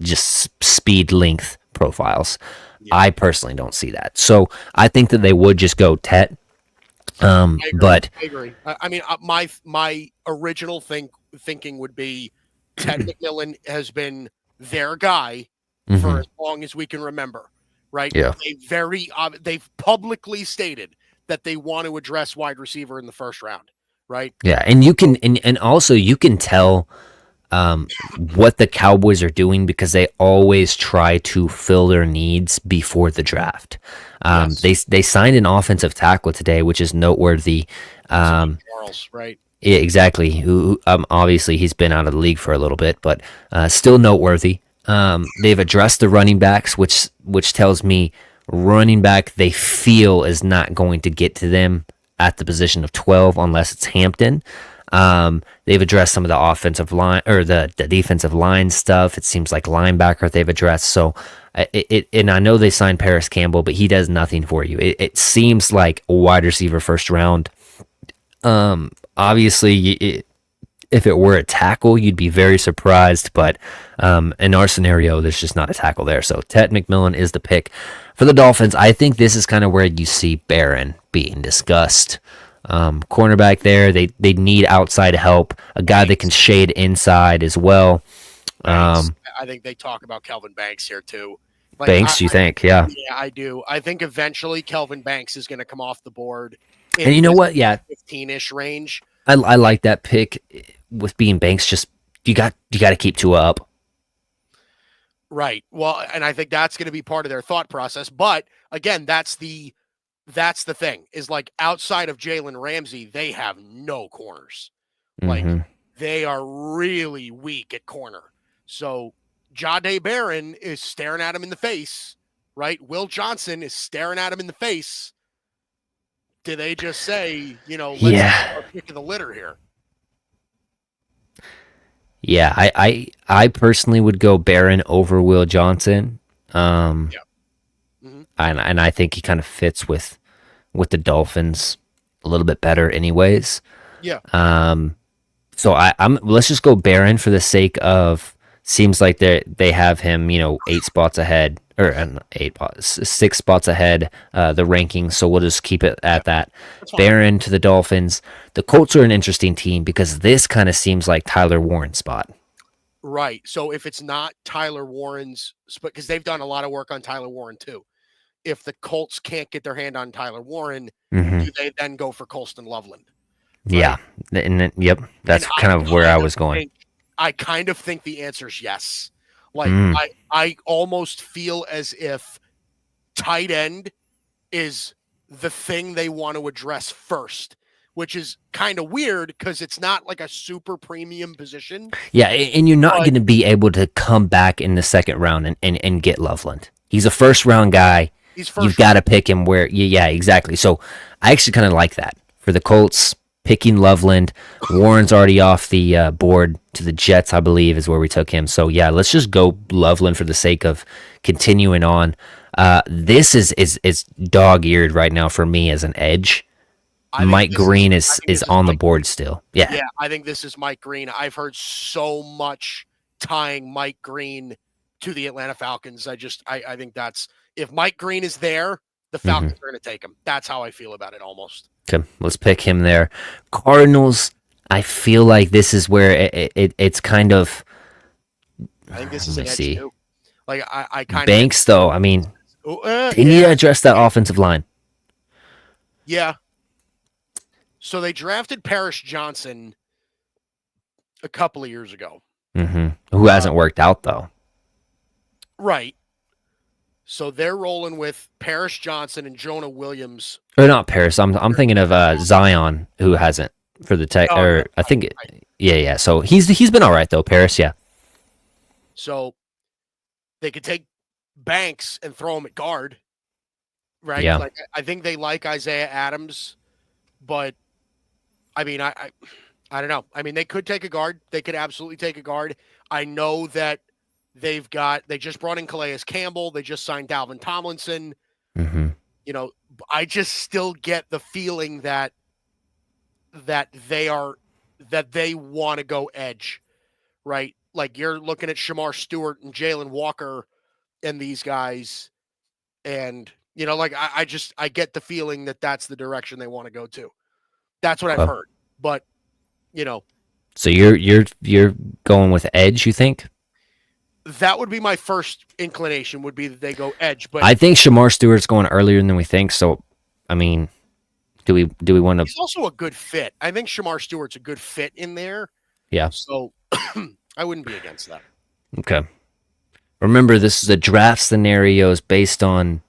just speed length profiles. Yeah. I personally don't see that. So I think that they would just go Tet. But I agree. I mean, my original thinking would be Ted McMillan has been their guy for as long as we can remember, right? Yeah. They've publicly stated that they want to address wide receiver in the first round, right? Yeah, and you can and also you can tell what the Cowboys are doing because they always try to fill their needs before the draft. Yes. They signed an offensive tackle today, which is noteworthy. Charles, right? Yeah, exactly. Who obviously he's been out of the league for a little bit, but still noteworthy. They've addressed the running backs, which tells me running back they feel is not going to get to them at the position of 12 unless it's Hampton. They've addressed some of the offensive line or the defensive line stuff. It seems like linebacker they've addressed. So and I know they signed Paris Campbell, but he does nothing for you. It seems like a wide receiver first round. Obviously, if it were a tackle, you'd be very surprised. But in our scenario, there's just not a tackle there. So Ted McMillan is the pick for the Dolphins. I think this is kind of where you see Barron being discussed. Cornerback there, they need outside help, a guy that can shade inside as well. I think they talk about Kelvin Banks here too. Like, Banks, you think? Yeah. Yeah, I do. I think eventually Kelvin Banks is going to come off the board. And you know what? Yeah, 15-ish range. I like that pick with being Banks. Just you got to keep Tua up. Right. Well, and I think that's going to be part of their thought process. But again, that's the thing is like outside of Jalen Ramsey, they have no corners. Like they are really weak at corner. So Jahdae Barron is staring at him in the face, right? Will Johnson is staring at him in the face. Did they just say, let's get our pick of the litter here? Yeah, I personally would go Barron over Will Johnson. And I think he kind of fits with the Dolphins a little bit better, anyways. Yeah. So I'm let's just go Barron for the sake of seems like they have him 8 spots ahead or 6 spots ahead the rankings. So we'll just keep it at that. Barron to the Dolphins. The Colts are an interesting team because this kind of seems like Tyler Warren's spot. Right. So if it's not Tyler Warren's, because they've done a lot of work on Tyler Warren too. If the Colts can't get their hand on Tyler Warren, do they then go for Colston Loveland? Right? Yeah. And yep. That's kind of where I was going. I kind of think the answer is yes. Like I almost feel as if tight end is the thing they want to address first, which is kind of weird because it's not like a super premium position. Yeah, and you're not going to be able to come back in the second round and get Loveland. He's a first round guy. You've got to pick him where. Yeah, exactly. So I actually kind of like that for the Colts. Picking Loveland. Warren's already off the board to the Jets, I believe, is where we took him. So, yeah, let's just go Loveland for the sake of continuing on. This is dog-eared right now for me as an edge. Mike Green is on the board still. Yeah. Yeah, I think this is Mike Green. I've heard so much tying Mike Green to the Atlanta Falcons. I think that's – if Mike Green is there, the Falcons are going to take him. That's how I feel about it almost. Okay, let's pick him there. Cardinals, I feel like this is where it's kind of. I think this is an edge too. Like I kind Banks of though. I mean, they need to address that offensive line. Yeah. So they drafted Paris Johnson a couple of years ago. Who hasn't worked out though? Right. So they're rolling with Paris Johnson and Jonah Williams. Or not Paris. I'm thinking of Zion, who hasn't for the tech. Or I think, yeah. So he's been all right though. Paris, yeah. So they could take Banks and throw him at guard, right? Yeah. Like I think they like Isaiah Adams, but I mean, I don't know. I mean, they could take a guard. They could absolutely take a guard. I know that they just brought in Calais Campbell. They just signed Dalvin Tomlinson. Mm-hmm. You know, I just still get the feeling that they want to go edge, right? Like you're looking at Shamar Stewart and Jalen Walker and these guys, and you know, like I get the feeling that that's the direction they want to go to. That's what I've heard, but you know, so you're going with edge, you think? that would be my first inclination. Would be that they go edge, but I think Shamar Stewart's going earlier than we think. So, I mean, do we want to? he's also a good fit. I think Shamar Stewart's a good fit in there. Yeah. So I wouldn't be against that. Okay. Remember, this is a draft scenarios based on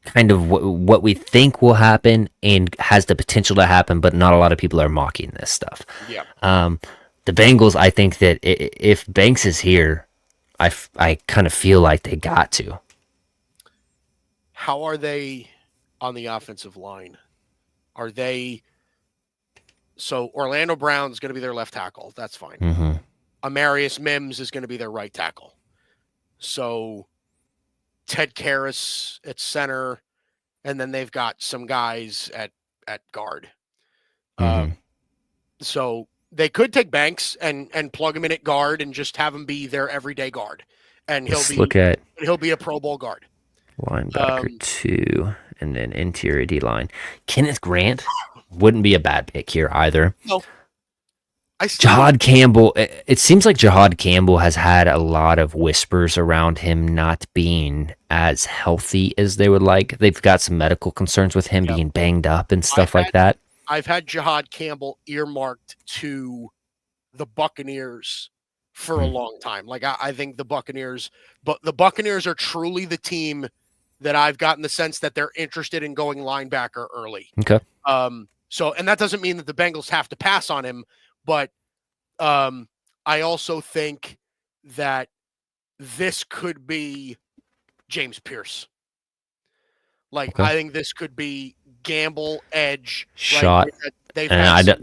kind of what we think will happen and has the potential to happen, but not a lot of people are mocking this stuff. Yeah. The Bengals, I think that if Banks is here, I kind of feel like they got to. How are they on the offensive line? Are they so Orlando Brown's going to be their left tackle? That's fine. Mm-hmm. Amarius Mims is going to be their right tackle. So Ted Karras at center, and then they've got some guys at guard. Mm-hmm. So they could take Banks and plug him in at guard and just have him be their everyday guard, and he'll be a Pro Bowl guard. Linebacker 2, and then interior D line. Kenneth Grant wouldn't be a bad pick here either. No. Jahad Campbell, it seems like Jahad Campbell has had a lot of whispers around him not being as healthy as they would like. They've got some medical concerns with him being banged up and stuff like that. I've had Jahad Campbell earmarked to the Buccaneers for a long time. Like I think the Buccaneers are truly the team that I've gotten the sense that they're interested in going linebacker early. Okay. So, and that doesn't mean that the Bengals have to pass on him, but I also think that this could be James Pierce. Like, I think this could be gamble edge shot. Right?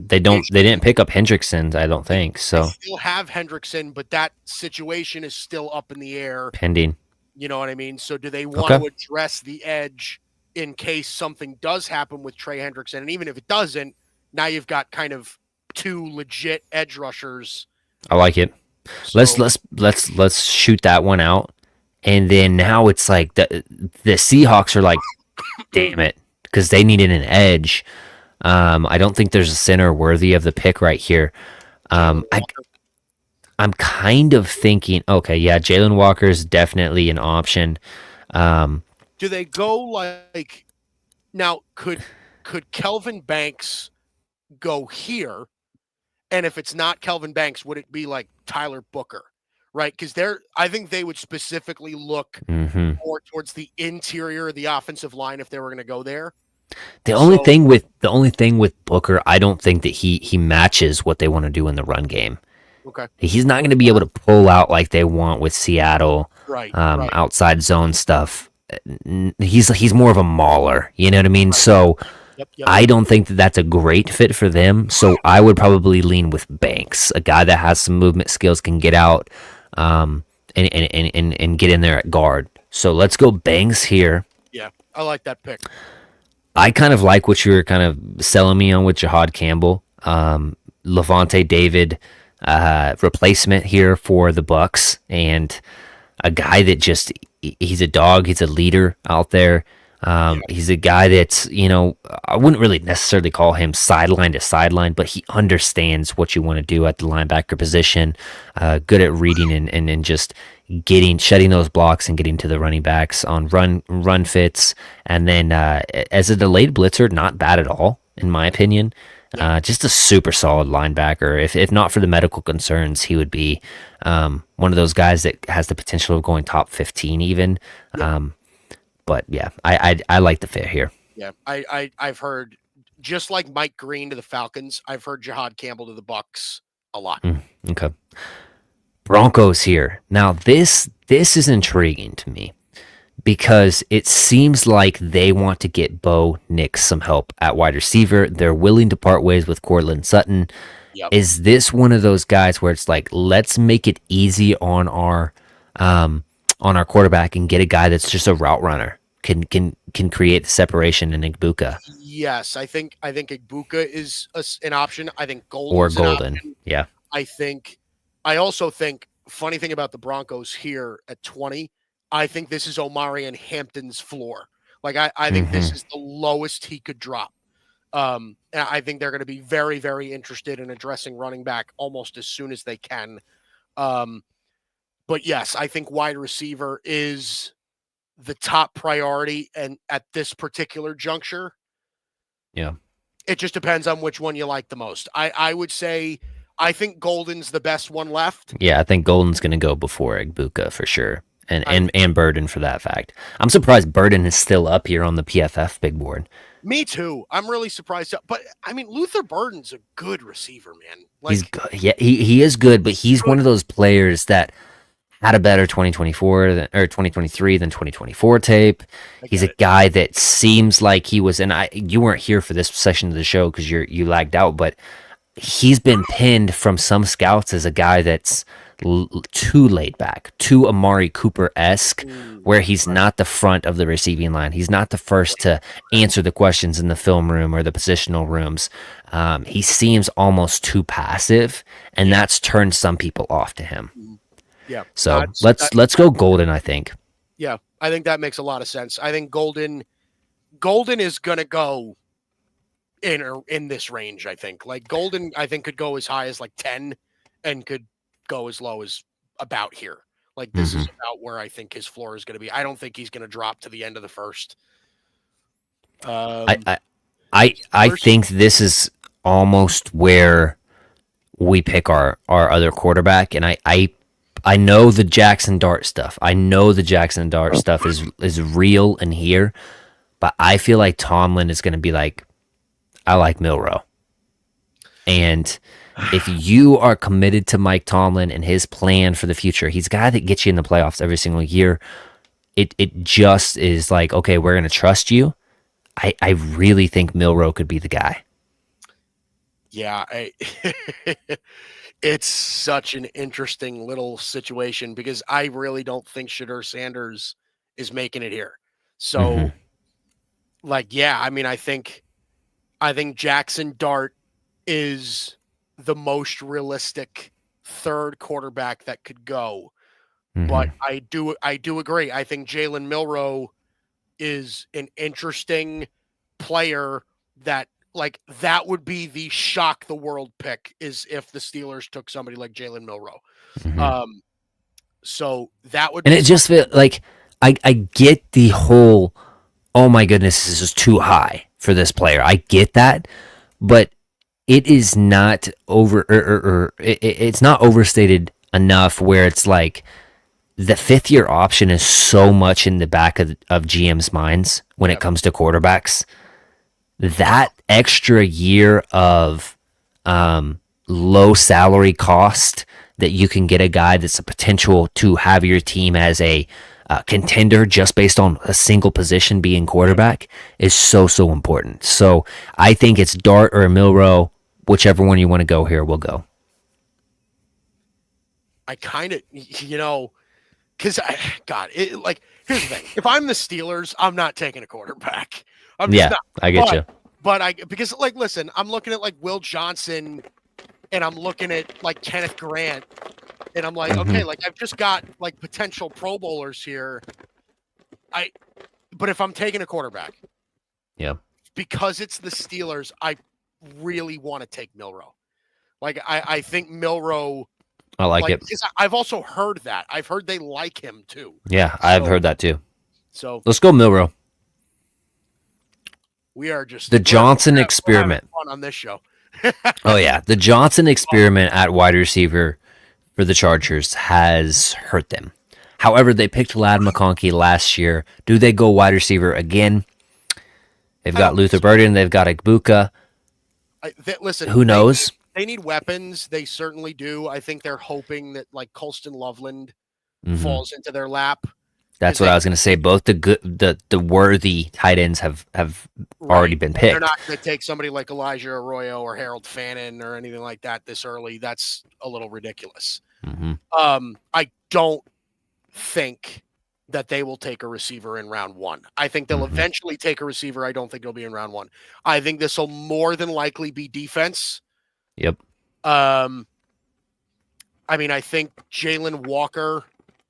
They didn't pick up Hendrickson, I don't think. So they still have Hendrickson, but that situation is still up in the air. Pending. You know what I mean? So do they want to address the edge in case something does happen with Trey Hendrickson? And even if it doesn't, now you've got kind of two legit edge rushers. I like it. So, let's shoot that one out. And then now it's like the Seahawks are like, damn it, because they needed an edge. I don't think there's a center worthy of the pick right here. I'm kind of thinking, okay, yeah, Jalen Walker is definitely an option. Do they go like now? Could Kelvin Banks go here? And if it's not Kelvin Banks, would it be like Tyler Booker? Right? Because I think they would specifically look more towards the interior of the offensive line if they were going to go there. The only thing with Booker, I don't think that he matches what they want to do in the run game. Okay. He's not going to be able to pull out like they want with Seattle, right. Outside zone stuff. He's more of a mauler, you know what I mean? Right. So yep. I don't think that that's a great fit for them. So I would probably lean with Banks, a guy that has some movement skills, can get out, and get in there at guard. So let's go Banks here. Yeah, I like that pick. I kind of like what you were kind of selling me on with Jahad Campbell, Levante David. Replacement here for the Bucks, and a guy that just he's a dog, he's a leader out there. He's a guy that's, I wouldn't really necessarily call him sideline to sideline, but he understands what you want to do at the linebacker position, good at reading and just shedding those blocks and getting to the running backs on run fits, and then as a delayed blitzer, not bad at all in my opinion. Just a super solid linebacker. If not for the medical concerns, he would be one of those guys that has the potential of going top 15 even. Yeah. But yeah, I like the fit here. Yeah, I've heard, just like Mike Green to the Falcons, I've heard Jahad Campbell to the Bucks a lot. Okay. Broncos here. Now this is intriguing to me because it seems like they want to get Bo Nix some help at wide receiver. They're willing to part ways with Cortland Sutton. Yep. Is this one of those guys where it's like, let's make it easy on our quarterback and get a guy that's just a route runner, can create the separation in Igbuka Yes, I think Igbuka is an option. I think or Golden's an Golden? option. Yeah. I also think funny thing about the Broncos here at 20, I think this is Omari and Hampton's floor. Like I think this is the lowest he could drop. And I think they're going to be very, very interested in addressing running back almost as soon as they can. But yes, I think wide receiver is the top priority, and at this particular juncture, Yeah. it just depends on which one you like the most. I would say I think Golden's the best one left. Yeah, I think Golden's going to go before Igbuka for sure. And Burden for that fact. I'm surprised Burden is still up here on the PFF big board. Me too. I'm really surprised. But I mean, Luther Burden's a good receiver, man. Like, He's good. Yeah, he is good, but he's one of those players that had a better 2024 or 2023 than 2024 tape. He's a guy that seems like he was, and you weren't here for this session of the show because you lagged out, but he's been pinned from some scouts as a guy that's too laid back, too Amari Cooper-esque, where he's not the front of the receiving line. He's not the first to answer the questions in the film room or the positional rooms. He seems almost too passive, and that's turned some people off to him. Yeah. So let's go Golden, I think. Yeah, I think that makes a lot of sense. I think Golden is gonna go in this range. I think like Golden, I think could go as high as like 10, and could go as low as about here. Like this is about where I think his floor is going to be. I don't think he's going to drop to the end of the first. I think this is almost where we pick our other quarterback, and I know the Jackson Dart stuff. I know the Jackson Dart stuff is real in here, but I feel like Tomlin is going to be like, I like Milroe. And if you are committed to Mike Tomlin and his plan for the future, he's a guy that gets you in the playoffs every single year. It just is like, okay, we're going to trust you. I really think Milroe could be the guy. Yeah, it's such an interesting little situation because I really don't think Shadur Sanders is making it here. So, like, yeah, I mean, I think Jackson Dart is the most realistic third quarterback that could go. But I do agree. I think Jalen Milroe is an interesting player that that would be the shock the world pick is if the Steelers took somebody like Jalen Milroe. So that would and it just feel like I get the whole, oh my goodness, this is too high for this player. I get that, but it is not it's not overstated enough where it's like the fifth year option is so much in the back of GM's minds when it comes to quarterbacks. That extra year of low salary cost that you can get a guy that's a potential to have your team as a contender just based on a single position being quarterback is so important. So I think it's Dart or Milroe, whichever one you want to go here, we'll go. I kind of, because here's the thing. If I'm the Steelers, I'm not taking a quarterback. I'm just not. I get you. But because listen, I'm looking at like Will Johnson, and I'm looking at like Kenneth Grant, and I'm like, okay, like I've just got like potential Pro Bowlers here. But if I'm taking a quarterback, because it's the Steelers, I really want to take Milroe. Like I think Milroe. I like it. I've also heard that. I've heard they like him too. Yeah, I've heard that too. So let's go Milroe. We are just the Johnson experiment fun on this show. Oh yeah, the Johnson experiment at wide receiver for the Chargers has hurt them. However, they picked Ladd McConkey last year. Do they go wide receiver again? They've got Luther Burden. They've got Igbuka. Listen, who knows? They need weapons. They certainly do. I think they're hoping that like Colston Loveland falls into their lap. That's what I was going to say. Both the worthy tight ends have already been picked. They're not going to take somebody like Elijah Arroyo or Harold Fannin or anything like that this early. That's a little ridiculous. I don't think that they will take a receiver in round 1. I think they'll eventually take a receiver. I don't think it'll be in round 1. I think this will more than likely be defense. Yep. I mean, I think Jalen Walker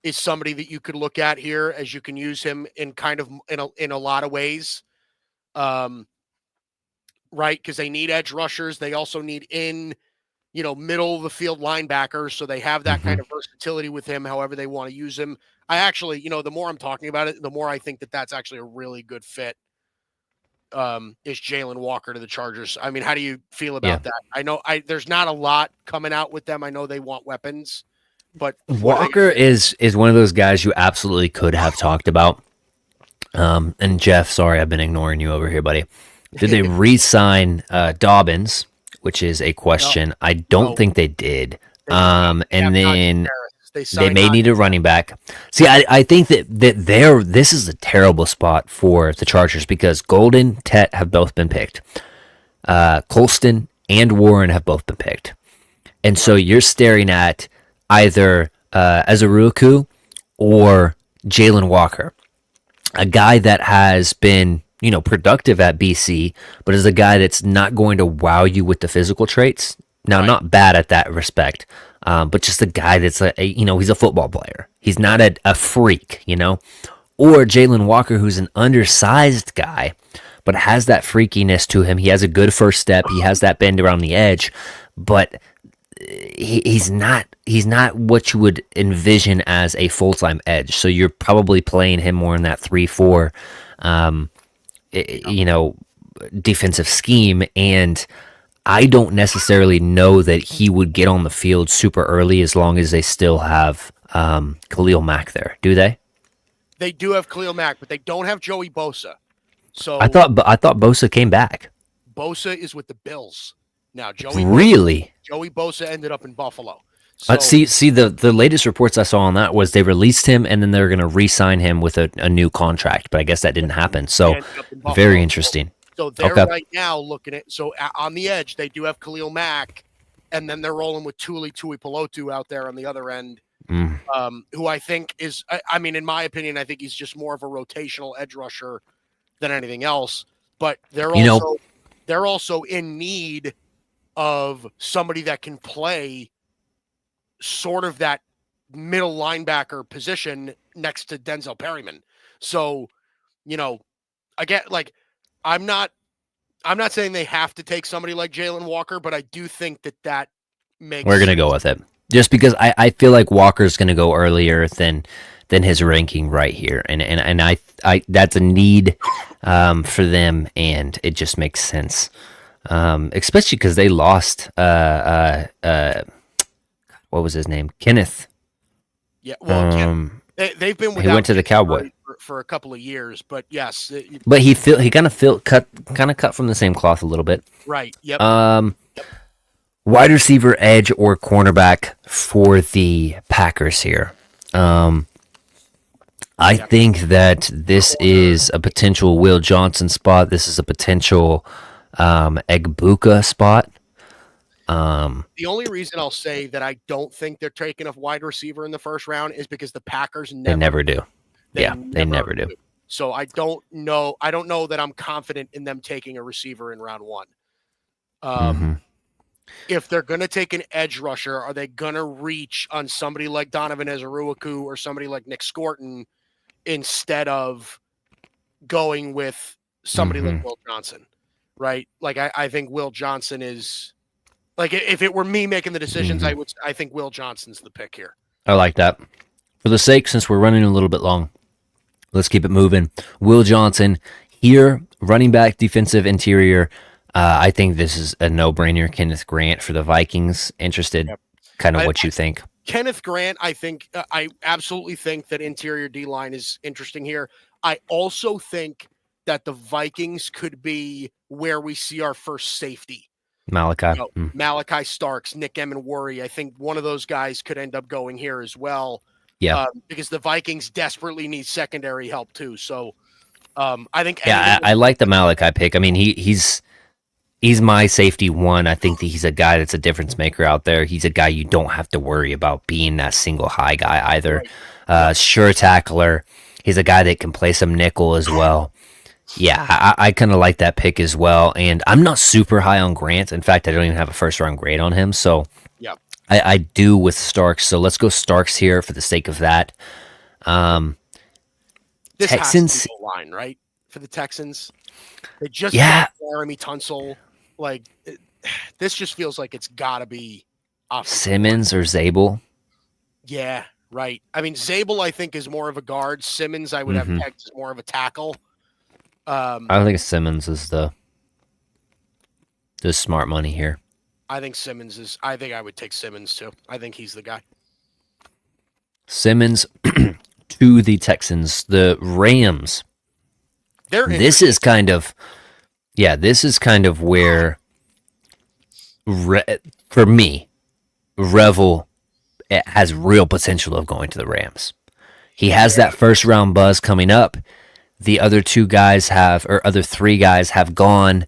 is somebody that you could look at here, as you can use him in kind of in a lot of ways. Right? Because they need edge rushers. They also need middle of the field linebackers. So they have that kind of versatility with him, however they want to use him. I actually, the more I'm talking about it, the more I think that that's actually a really good fit. Is Jalen Walker to the Chargers. I mean, how do you feel about that? I know there's not a lot coming out with them. I know they want weapons. But Walker is one of those guys you absolutely could have talked about. And Jeff, sorry, I've been ignoring you over here, buddy. Did they re-sign Dobbins, which is a question. No. I don't think they did. And then they may need a running back. See, I think that this is a terrible spot for the Chargers because Golden, Tet have both been picked. Colston and Warren have both been picked. And so you're staring at either Azaruku or Jalen Walker, a guy that has been, productive at BC, but is a guy that's not going to wow you with the physical traits. Now, not bad at that respect, but just a guy that's he's a football player. He's not a freak, or Jalen Walker, who's an undersized guy, but has that freakiness to him. He has a good first step. He has that bend around the edge, but he's not what you would envision as a full-time edge. So you're probably playing him more in that 3-4, defensive scheme. And I don't necessarily know that he would get on the field super early as long as they still have Khalil Mack there. Do they? They do have Khalil Mack, but they don't have Joey Bosa. So I thought Bosa came back. Bosa is with the Bills. Now, Joey Bosa ended up in Buffalo. So, see the latest reports I saw on that was they released him and then they're going to re-sign him with a new contract, but I guess that didn't happen. So very interesting. So they're right now looking at on the edge they do have Khalil Mack, and then they're rolling with Tuli Tuipulotu out there on the other end, who I think is, I mean, in my opinion, I think he's just more of a rotational edge rusher than anything else. But they're also in need of somebody that can play sort of that middle linebacker position next to Denzel Perryman. So, again, like I'm not saying they have to take somebody like Jalen Walker, but I do think that makes We're going to go with it. Just because I feel like Walker's going to go earlier than his ranking right here. And I that's a need for them, and it just makes sense. Especially because they lost what was his name? Kenneth. Yeah, well, they've been without. He went to the Cowboy for a couple of years, but yes. But he kind of cut from the same cloth a little bit. Right. Yep. Wide receiver, edge, or cornerback for the Packers here. I think that this is a potential Will Johnson spot. This is a potential Egbuka spot. The only reason I'll say that I don't think they're taking a wide receiver in the first round is because the Packers never do. They never do. So I don't know that I'm confident in them taking a receiver in round 1. If they're going to take an edge rusher, are they going to reach on somebody like Donovan Ezeruaku or somebody like Nick Scorton instead of going with somebody like Will Johnson, right? Like I think Will Johnson is like, if it were me making the decisions, I think Will Johnson's the pick here. I like that. For the sake, since we're running a little bit long, let's keep it moving. Will Johnson here, running back, defensive interior. I think this is a no-brainer. Kenneth Grant for the Vikings. Interested, kind of what you think. Kenneth Grant, I think, I absolutely think that interior D-line is interesting here. I also think that the Vikings could be where we see our first safety. Malachi. Malachi Starks, Nick Emenworry. I think one of those guys could end up going here as well. Yeah. because the Vikings desperately need secondary help too. So I think Yeah, I like the Malachi pick. I mean, he's my safety one. I think that he's a guy that's a difference maker out there. He's a guy you don't have to worry about being that single high guy either. Right. Sure tackler. He's a guy that can play some nickel as well. Yeah, I kind of like that pick as well. And I'm not super high on Grant. In fact, I don't even have a first round grade on him. So Yeah. I do with Starks. So let's go Starks here for the sake of that. This Texans. has to be the line, right? For the Texans. They just Yeah. got Jeremy Tunsil. Like, this just feels like it's got to be Simmons or Zabel. Yeah, right. I mean, Zabel, I think, is more of a guard. Simmons, I would have pegged as more of a tackle. I think Simmons is the smart money here. I think Simmons is. I think I would take Simmons too. I think he's the guy. Simmons to the Texans. The Rams. This is kind of where, for me, Revel has real potential of going to the Rams. He has that first round buzz coming up. The other three guys have gone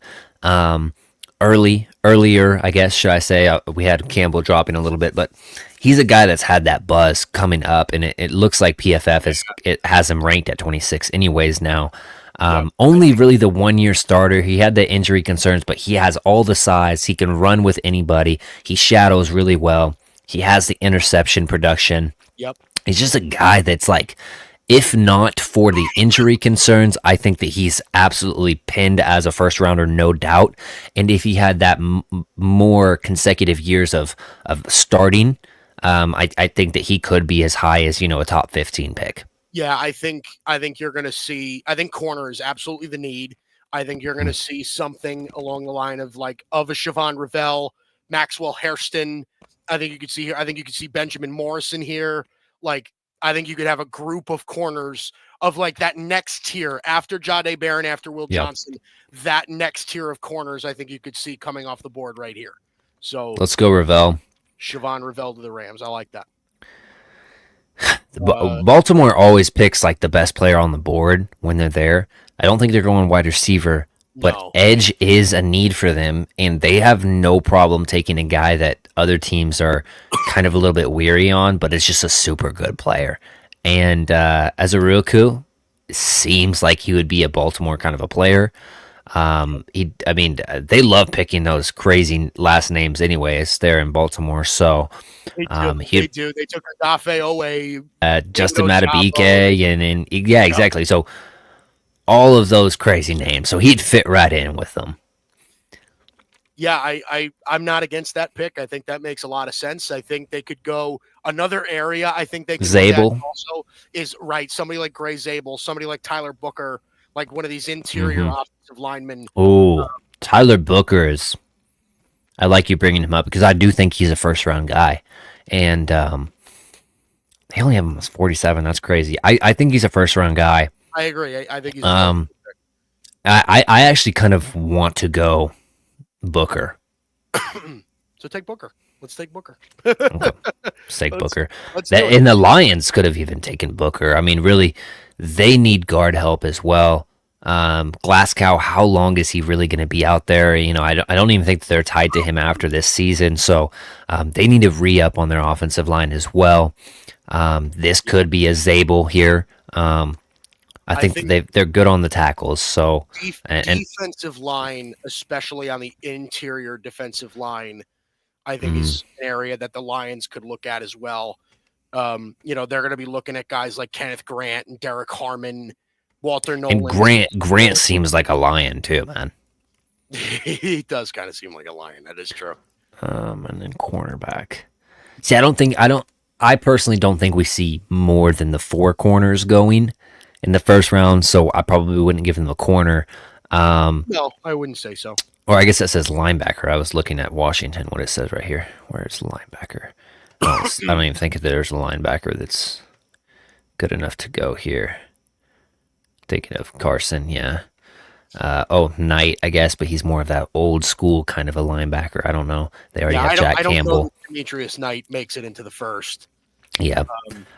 earlier, I guess, should I say. We had Campbell dropping a little bit, but he's a guy that's had that buzz coming up, and it looks like PFF has him ranked at 26 anyways now. Only really the 1 year starter. He had the injury concerns, but he has all the size. He can run with anybody. He shadows really well. He has the interception production. Yep. He's just a guy that's like, if not for the injury concerns, I think that he's absolutely pinned as a first rounder, no doubt. And if he had that more consecutive years of starting, I think that he could be as high as, a top 15 pick. Yeah, I think you're going to see. I think corner is absolutely the need. I think you're going to see something along the line of a Siobhan Revell, Maxwell Hairston. I think you could see Benjamin Morrison here. I think you could have a group of corners of that next tier after Jahdae Barron, after Will Johnson. That next tier of corners, I think you could see coming off the board right here. So let's go Revell. Siobhan Revell to the Rams. I like that. Baltimore always picks the best player on the board when they're there. I don't think they're going wide receiver, but edge is a need for them, and they have no problem taking a guy that other teams are kind of a little bit weary on, but it's just a super good player. And as a Ruku, it seems like he would be a Baltimore kind of a player. They love picking those crazy last names anyways there in Baltimore, so they do. They took Adafe Owe, Justin Matabike, and exactly. So all of those crazy names, so he'd fit right in with them. Yeah, I'm not against that pick. I think that makes a lot of sense. I think they could go another area. I think they could Zabel also is right. Somebody like Gray Zabel, somebody like Tyler Booker, like one of these interior offensive linemen. Oh, Tyler Booker is. I like you bringing him up because I do think he's a first round guy, and they only have him as 47. That's crazy. I think he's a first round guy. I agree. I think he's. I actually kind of want to go Booker. So take Booker. Let's take Booker. Okay. Let's take Booker. And the Lions could have even taken Booker. I mean, really, they need guard help as well. Glasgow, how long is he really going to be out there? I don't even think that they're tied to him after this season. So they need to re-up on their offensive line as well. This could be a Zabel here. I think they're good on the tackles. So defensive line, especially on the interior defensive line, I think is an area that the Lions could look at as well. They're going to be looking at guys like Kenneth Grant and Derek Harmon, Walter Nolan. And Grant seems like a Lion too, man. He does kind of seem like a Lion. That is true. And then cornerback. See, I personally don't think we see more than the 4 corners going in the first round, so I probably wouldn't give them a corner. No, I wouldn't say so. Or I guess that says linebacker. I was looking at Washington, what it says right here. Where's linebacker? I don't even think there's a linebacker that's good enough to go here. Thinking of Carson, yeah. Knight, I guess, but he's more of that old school kind of a linebacker. I don't know. They already have Jack Campbell. I don't know if Demetrius Knight makes it into the first. Yeah,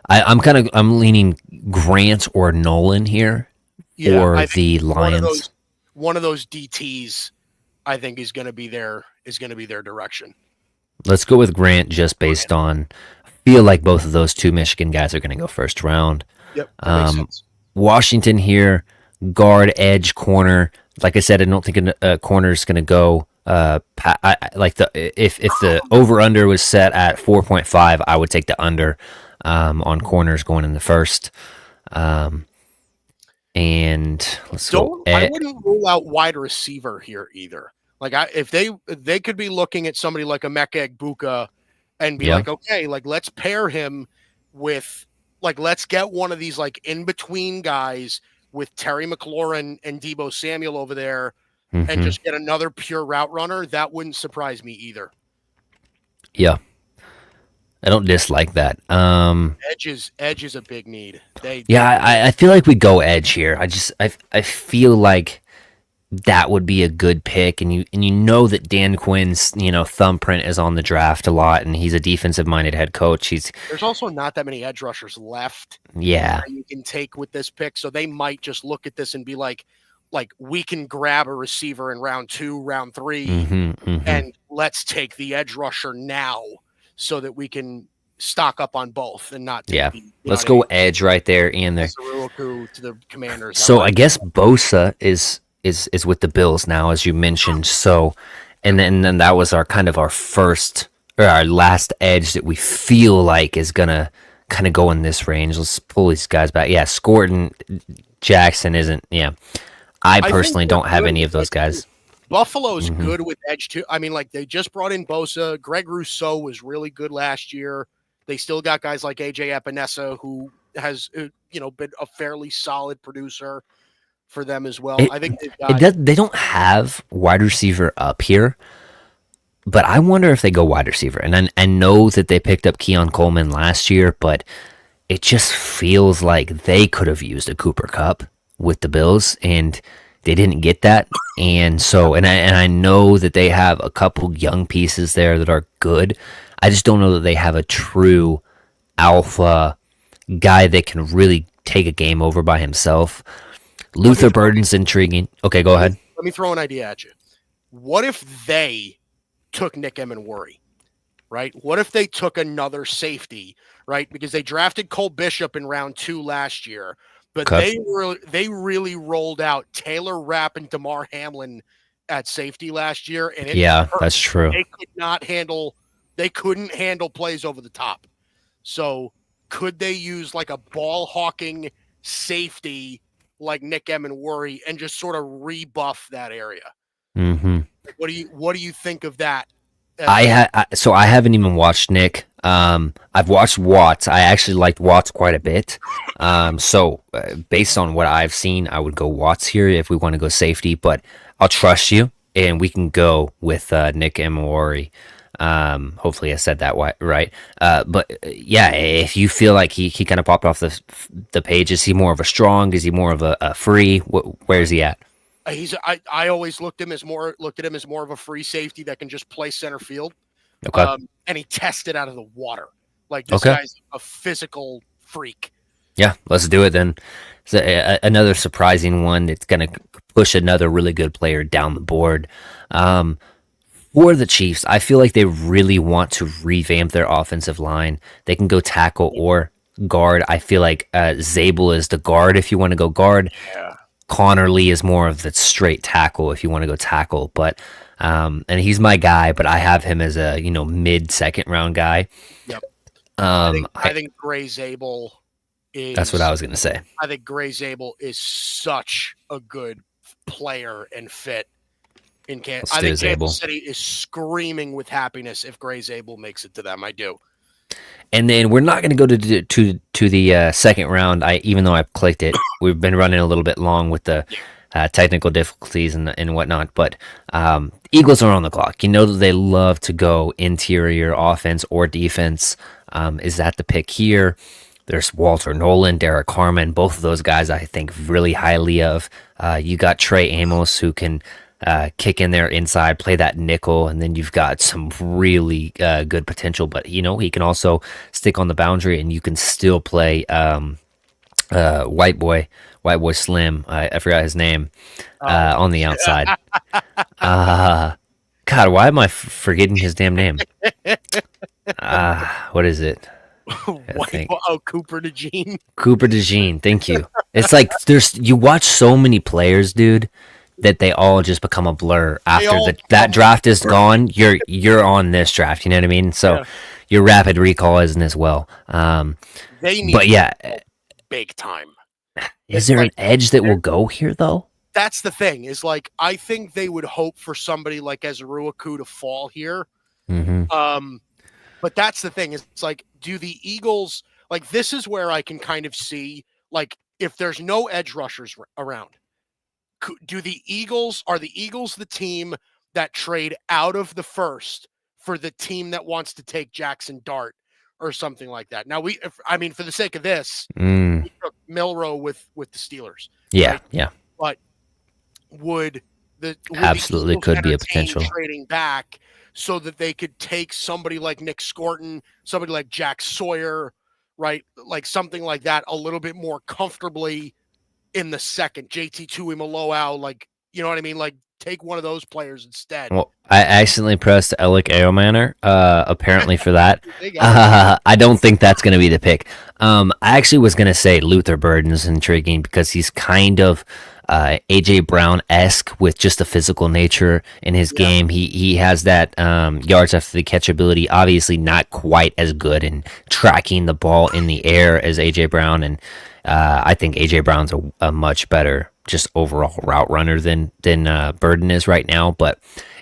Um, I'm leaning Grant or Nolan here yeah, for I think the Lions. one of those DTs I think is going to be their direction. Let's go with Grant just based on feel like both of those two Michigan guys are going to go first round. Yep, that makes Um, sense. Washington here, guard, edge, corner. Like I said, I don't think a corner is going to go. Like the if the over under was set at 4.5, I would take the under on corners going in the first. Um, and let's go. Don't I wouldn't rule out wide receiver here either. Like if they could be looking at somebody like a Emeka Egbuka and be Yeah. like, okay, like let's pair him with like let's get one of these like in between guys with Terry McLaurin and Debo Samuel over there and Mm-hmm. just get another pure route runner. That wouldn't surprise me either. Yeah. I don't dislike that. Edge is a big need. Yeah, I feel like we go edge here. I feel like that would be a good pick, and you know that Dan Quinn's thumbprint is on the draft a lot, and he's a defensive minded head coach. There's also not that many edge rushers left. Yeah, You can take with this pick, so they might just look at this and be like we can grab a receiver in round 2, round 3, and let's take the edge rusher now so that we can stock up on both and not take let's go edge right there and there. to the Commanders. So I guess Bosa is with the Bills now, as you mentioned. So, and then that was our first or our last edge that we feel like is gonna kind of go in this range. Let's pull these guys back. Yeah, Scorton Jackson isn't. Yeah, I personally don't have any of those guys. Buffalo's good with edge too. I mean, like they just brought in Bosa. Greg Rousseau was really good last year. They still got guys like AJ Epinesa, who has been a fairly solid producer for them as well. I think they don't have wide receiver up here, but I wonder if they go wide receiver. And I know that they picked up Keon Coleman last year, but it just feels like they could have used a Cooper Kupp with the Bills, and they didn't get that. And so, and I know that they have a couple young pieces there that are good. I just don't know that they have a true alpha guy that can really take a game over by himself. Luther Burden's intriguing. Okay, go ahead. Let me throw an idea at you. What if they took Nick Emmanwori, right? What if they took another safety, right? Because they drafted Cole Bishop in round 2 last year, but they really rolled out Taylor Rapp and DeMar Hamlin at safety last year, and that's true. They couldn't handle plays over the top. So could they use like a ball hawking safety like Nick Emmanwori and just sort of rebuff that area? Mm-hmm. What do you think of that? So I haven't even watched Nick. I've watched Watts. I actually liked Watts quite a bit. So based on what I've seen, I would go Watts here if we want to go safety. But I'll trust you, and we can go with Nick Emmanwori. Hopefully I said that right. But yeah, if you feel like he kind of popped off the page, is he more of a strong? Is he more of a free? Where is he at? I always looked at him as more of a free safety that can just play center field. Okay. And he tested out of the water. Like this guy's a physical freak. Yeah, let's do it then. So, another surprising one that's going to push another really good player down the board. For the Chiefs, I feel like they really want to revamp their offensive line. They can go tackle or guard. I feel like Zabel is the guard if you want to go guard. Yeah. Connor Lee is more of the straight tackle if you want to go tackle. But and he's my guy, but I have him as a mid-second round guy. Yep. I think Gray Zabel is. That's what I was going to say. I think Gray Zabel is such a good player and fit in Kansas. I think Kansas City is screaming with happiness if Gray Zabel makes it to them. I do. And then we're not going to go to the second round. Even though I've clicked it, we've been running a little bit long with the technical difficulties and whatnot. But Eagles are on the clock. You know that they love to go interior offense or defense. Is that the pick here? There's Walter Nolan, Derek Harmon. Both of those guys I think really highly of. You got Trey Amos who can kick in there inside, play that nickel, and then you've got some really good potential. But he can also stick on the boundary, and you can still play white boy, Slim. I forgot his name Oh, on the outside. God, why am I forgetting his damn name? What is it? I think Cooper DeJean. Cooper DeJean. Thank you. It's like you watch so many players, dude, that they all just become a blur after that draft is gone. You're on this draft. You know what I mean? So your rapid recall isn't as well. They need, but yeah, big time. Is there an edge that will go here though? That's the thing. Is like I think they would hope for somebody like Ezeruaku to fall here. Mm-hmm. But that's the thing. It's like, do the Eagles, like, this is where I can kind of see, like, if there's no edge rushers around, are the Eagles the team that trade out of the first for the team that wants to take Jackson Dart or something like that? Now, for the sake of this, we took Milroe with the Steelers. Yeah, right? yeah. But would absolutely could be a potential trading back so that they could take somebody like Nick Scorton, somebody like Jack Sawyer, right? Like something like that a little bit more comfortably in the second. JT Tuimoloau, like, you know what I mean? Like, take one of those players instead. Well, I accidentally pressed Alec Eomanor, apparently for that. I don't think that's going to be the pick. I actually was going to say Luther Burden's intriguing because he's kind of AJ Brown-esque with just a physical nature in his game. He has that yards after the catch ability. Obviously, not quite as good in tracking the ball in the air as AJ Brown, and I think AJ Brown's a much better just overall route runner than Burden is right now. But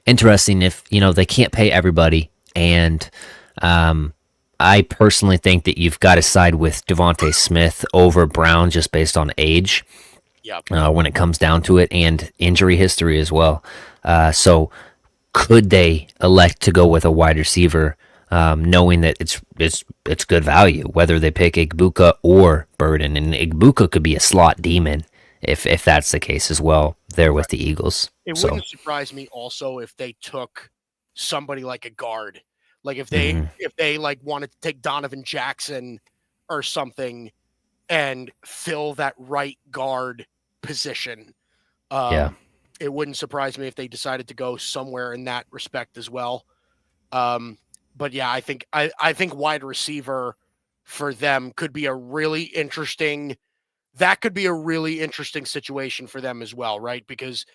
interesting if they can't pay everybody, and I personally think that you've got to side with Devontae Smith over Brown just based on age. When it comes down to it, and injury history as well. So could they elect to go with a wide receiver, knowing that it's good value, whether they pick Igbuka or Burden? And Igbuka could be a slot demon if that's the case as well there with the Eagles. It wouldn't surprise me also if they took somebody like a guard. Like if they like wanted to take Donovan Jackson or something and fill that right guard position. It wouldn't surprise me if they decided to go somewhere in that respect as well. But yeah, I think wide receiver for them could be a really interesting situation for them as well, right? Because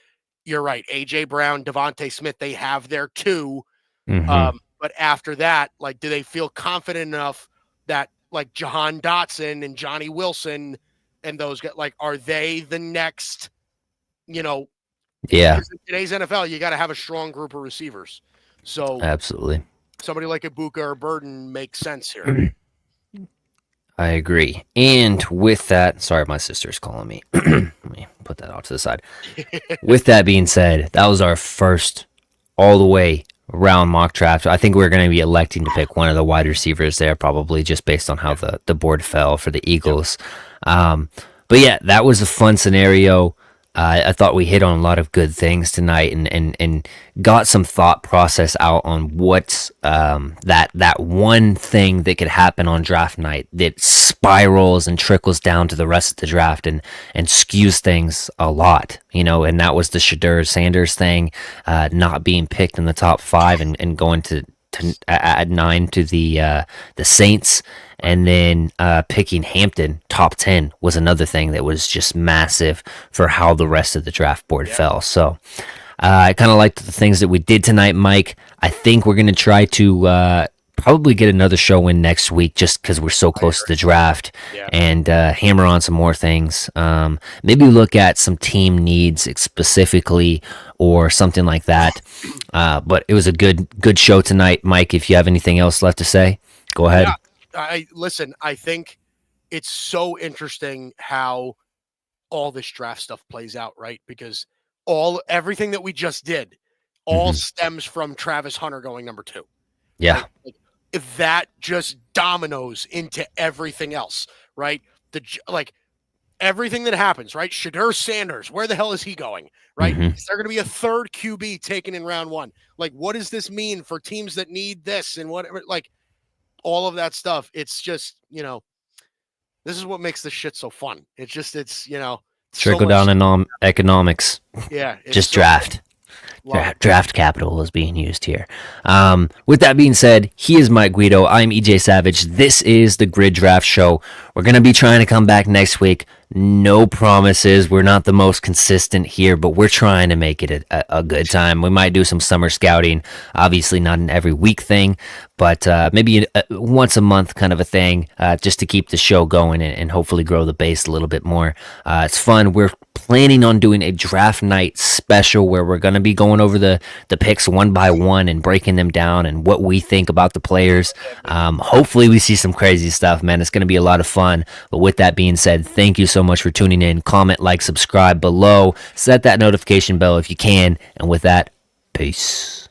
you're right, AJ Brown, Devontae Smith, they have their two. But after that, like, do they feel confident enough that like Jahan Dotson and Johnny Wilson and those guys, like, are they the next, in today's NFL, you got to have a strong group of receivers. So absolutely, somebody like Ibuka or Burden makes sense here. I agree. And with that, sorry, my sister's calling me. Let me put that off to the side. With that being said, that was our first all the way round mock draft. I think we're going to be electing to pick one of the wide receivers there, probably just based on how the board fell for the Eagles. But yeah, that was a fun scenario. I thought we hit on a lot of good things tonight and got some thought process out on what's that one thing that could happen on draft night that spirals and trickles down to the rest of the draft and skews things a lot, and that was the Shadur Sanders thing, not being picked in the top 5 and going to at 9 to the Saints. And then picking Hampton top 10 was another thing that was just massive for how the rest of the draft board fell. So I kind of liked the things that we did tonight, Mike. I think we're going to try to probably get another show in next week just because we're so close to the draft and hammer on some more things. Maybe look at some team needs specifically or something like that. But it was a good show tonight, Mike. If you have anything else left to say, go ahead. I think it's so interesting how all this draft stuff plays out, right? Because everything that we just did all stems from Travis Hunter going number 2. Yeah. Like, if that just dominoes into everything else, right? everything that happens, right? Shadur Sanders, where the hell is he going, right? Mhm. Is there going to be a third QB taken in round 1? Like, what does this mean for teams that need this and whatever? Like, all of that stuff. It's just, this is what makes this shit so fun. It's just, so Trickle much. down economics. Yeah. It's Just so draft. Love it. Draft capital is being used here. With that being said, he is Mike Guido. I'm EJ Savage. This is the Gryd Draft Show. We're going to be trying to come back next week. No promises. We're not the most consistent here, but we're trying to make it a good time. We might do some summer scouting. Obviously, not an every week thing, but maybe once a month kind of a thing, just to keep the show going and hopefully grow the base a little bit more. It's fun. We're planning on doing a draft night special where we're going to be going over the picks one by one and breaking them down and what we think about the players. Hopefully we see some crazy stuff, man. It's going to be a lot of fun. But with that being said, thank you so much for tuning in. Comment, like, subscribe below. Set that notification bell if you can. And with that, peace.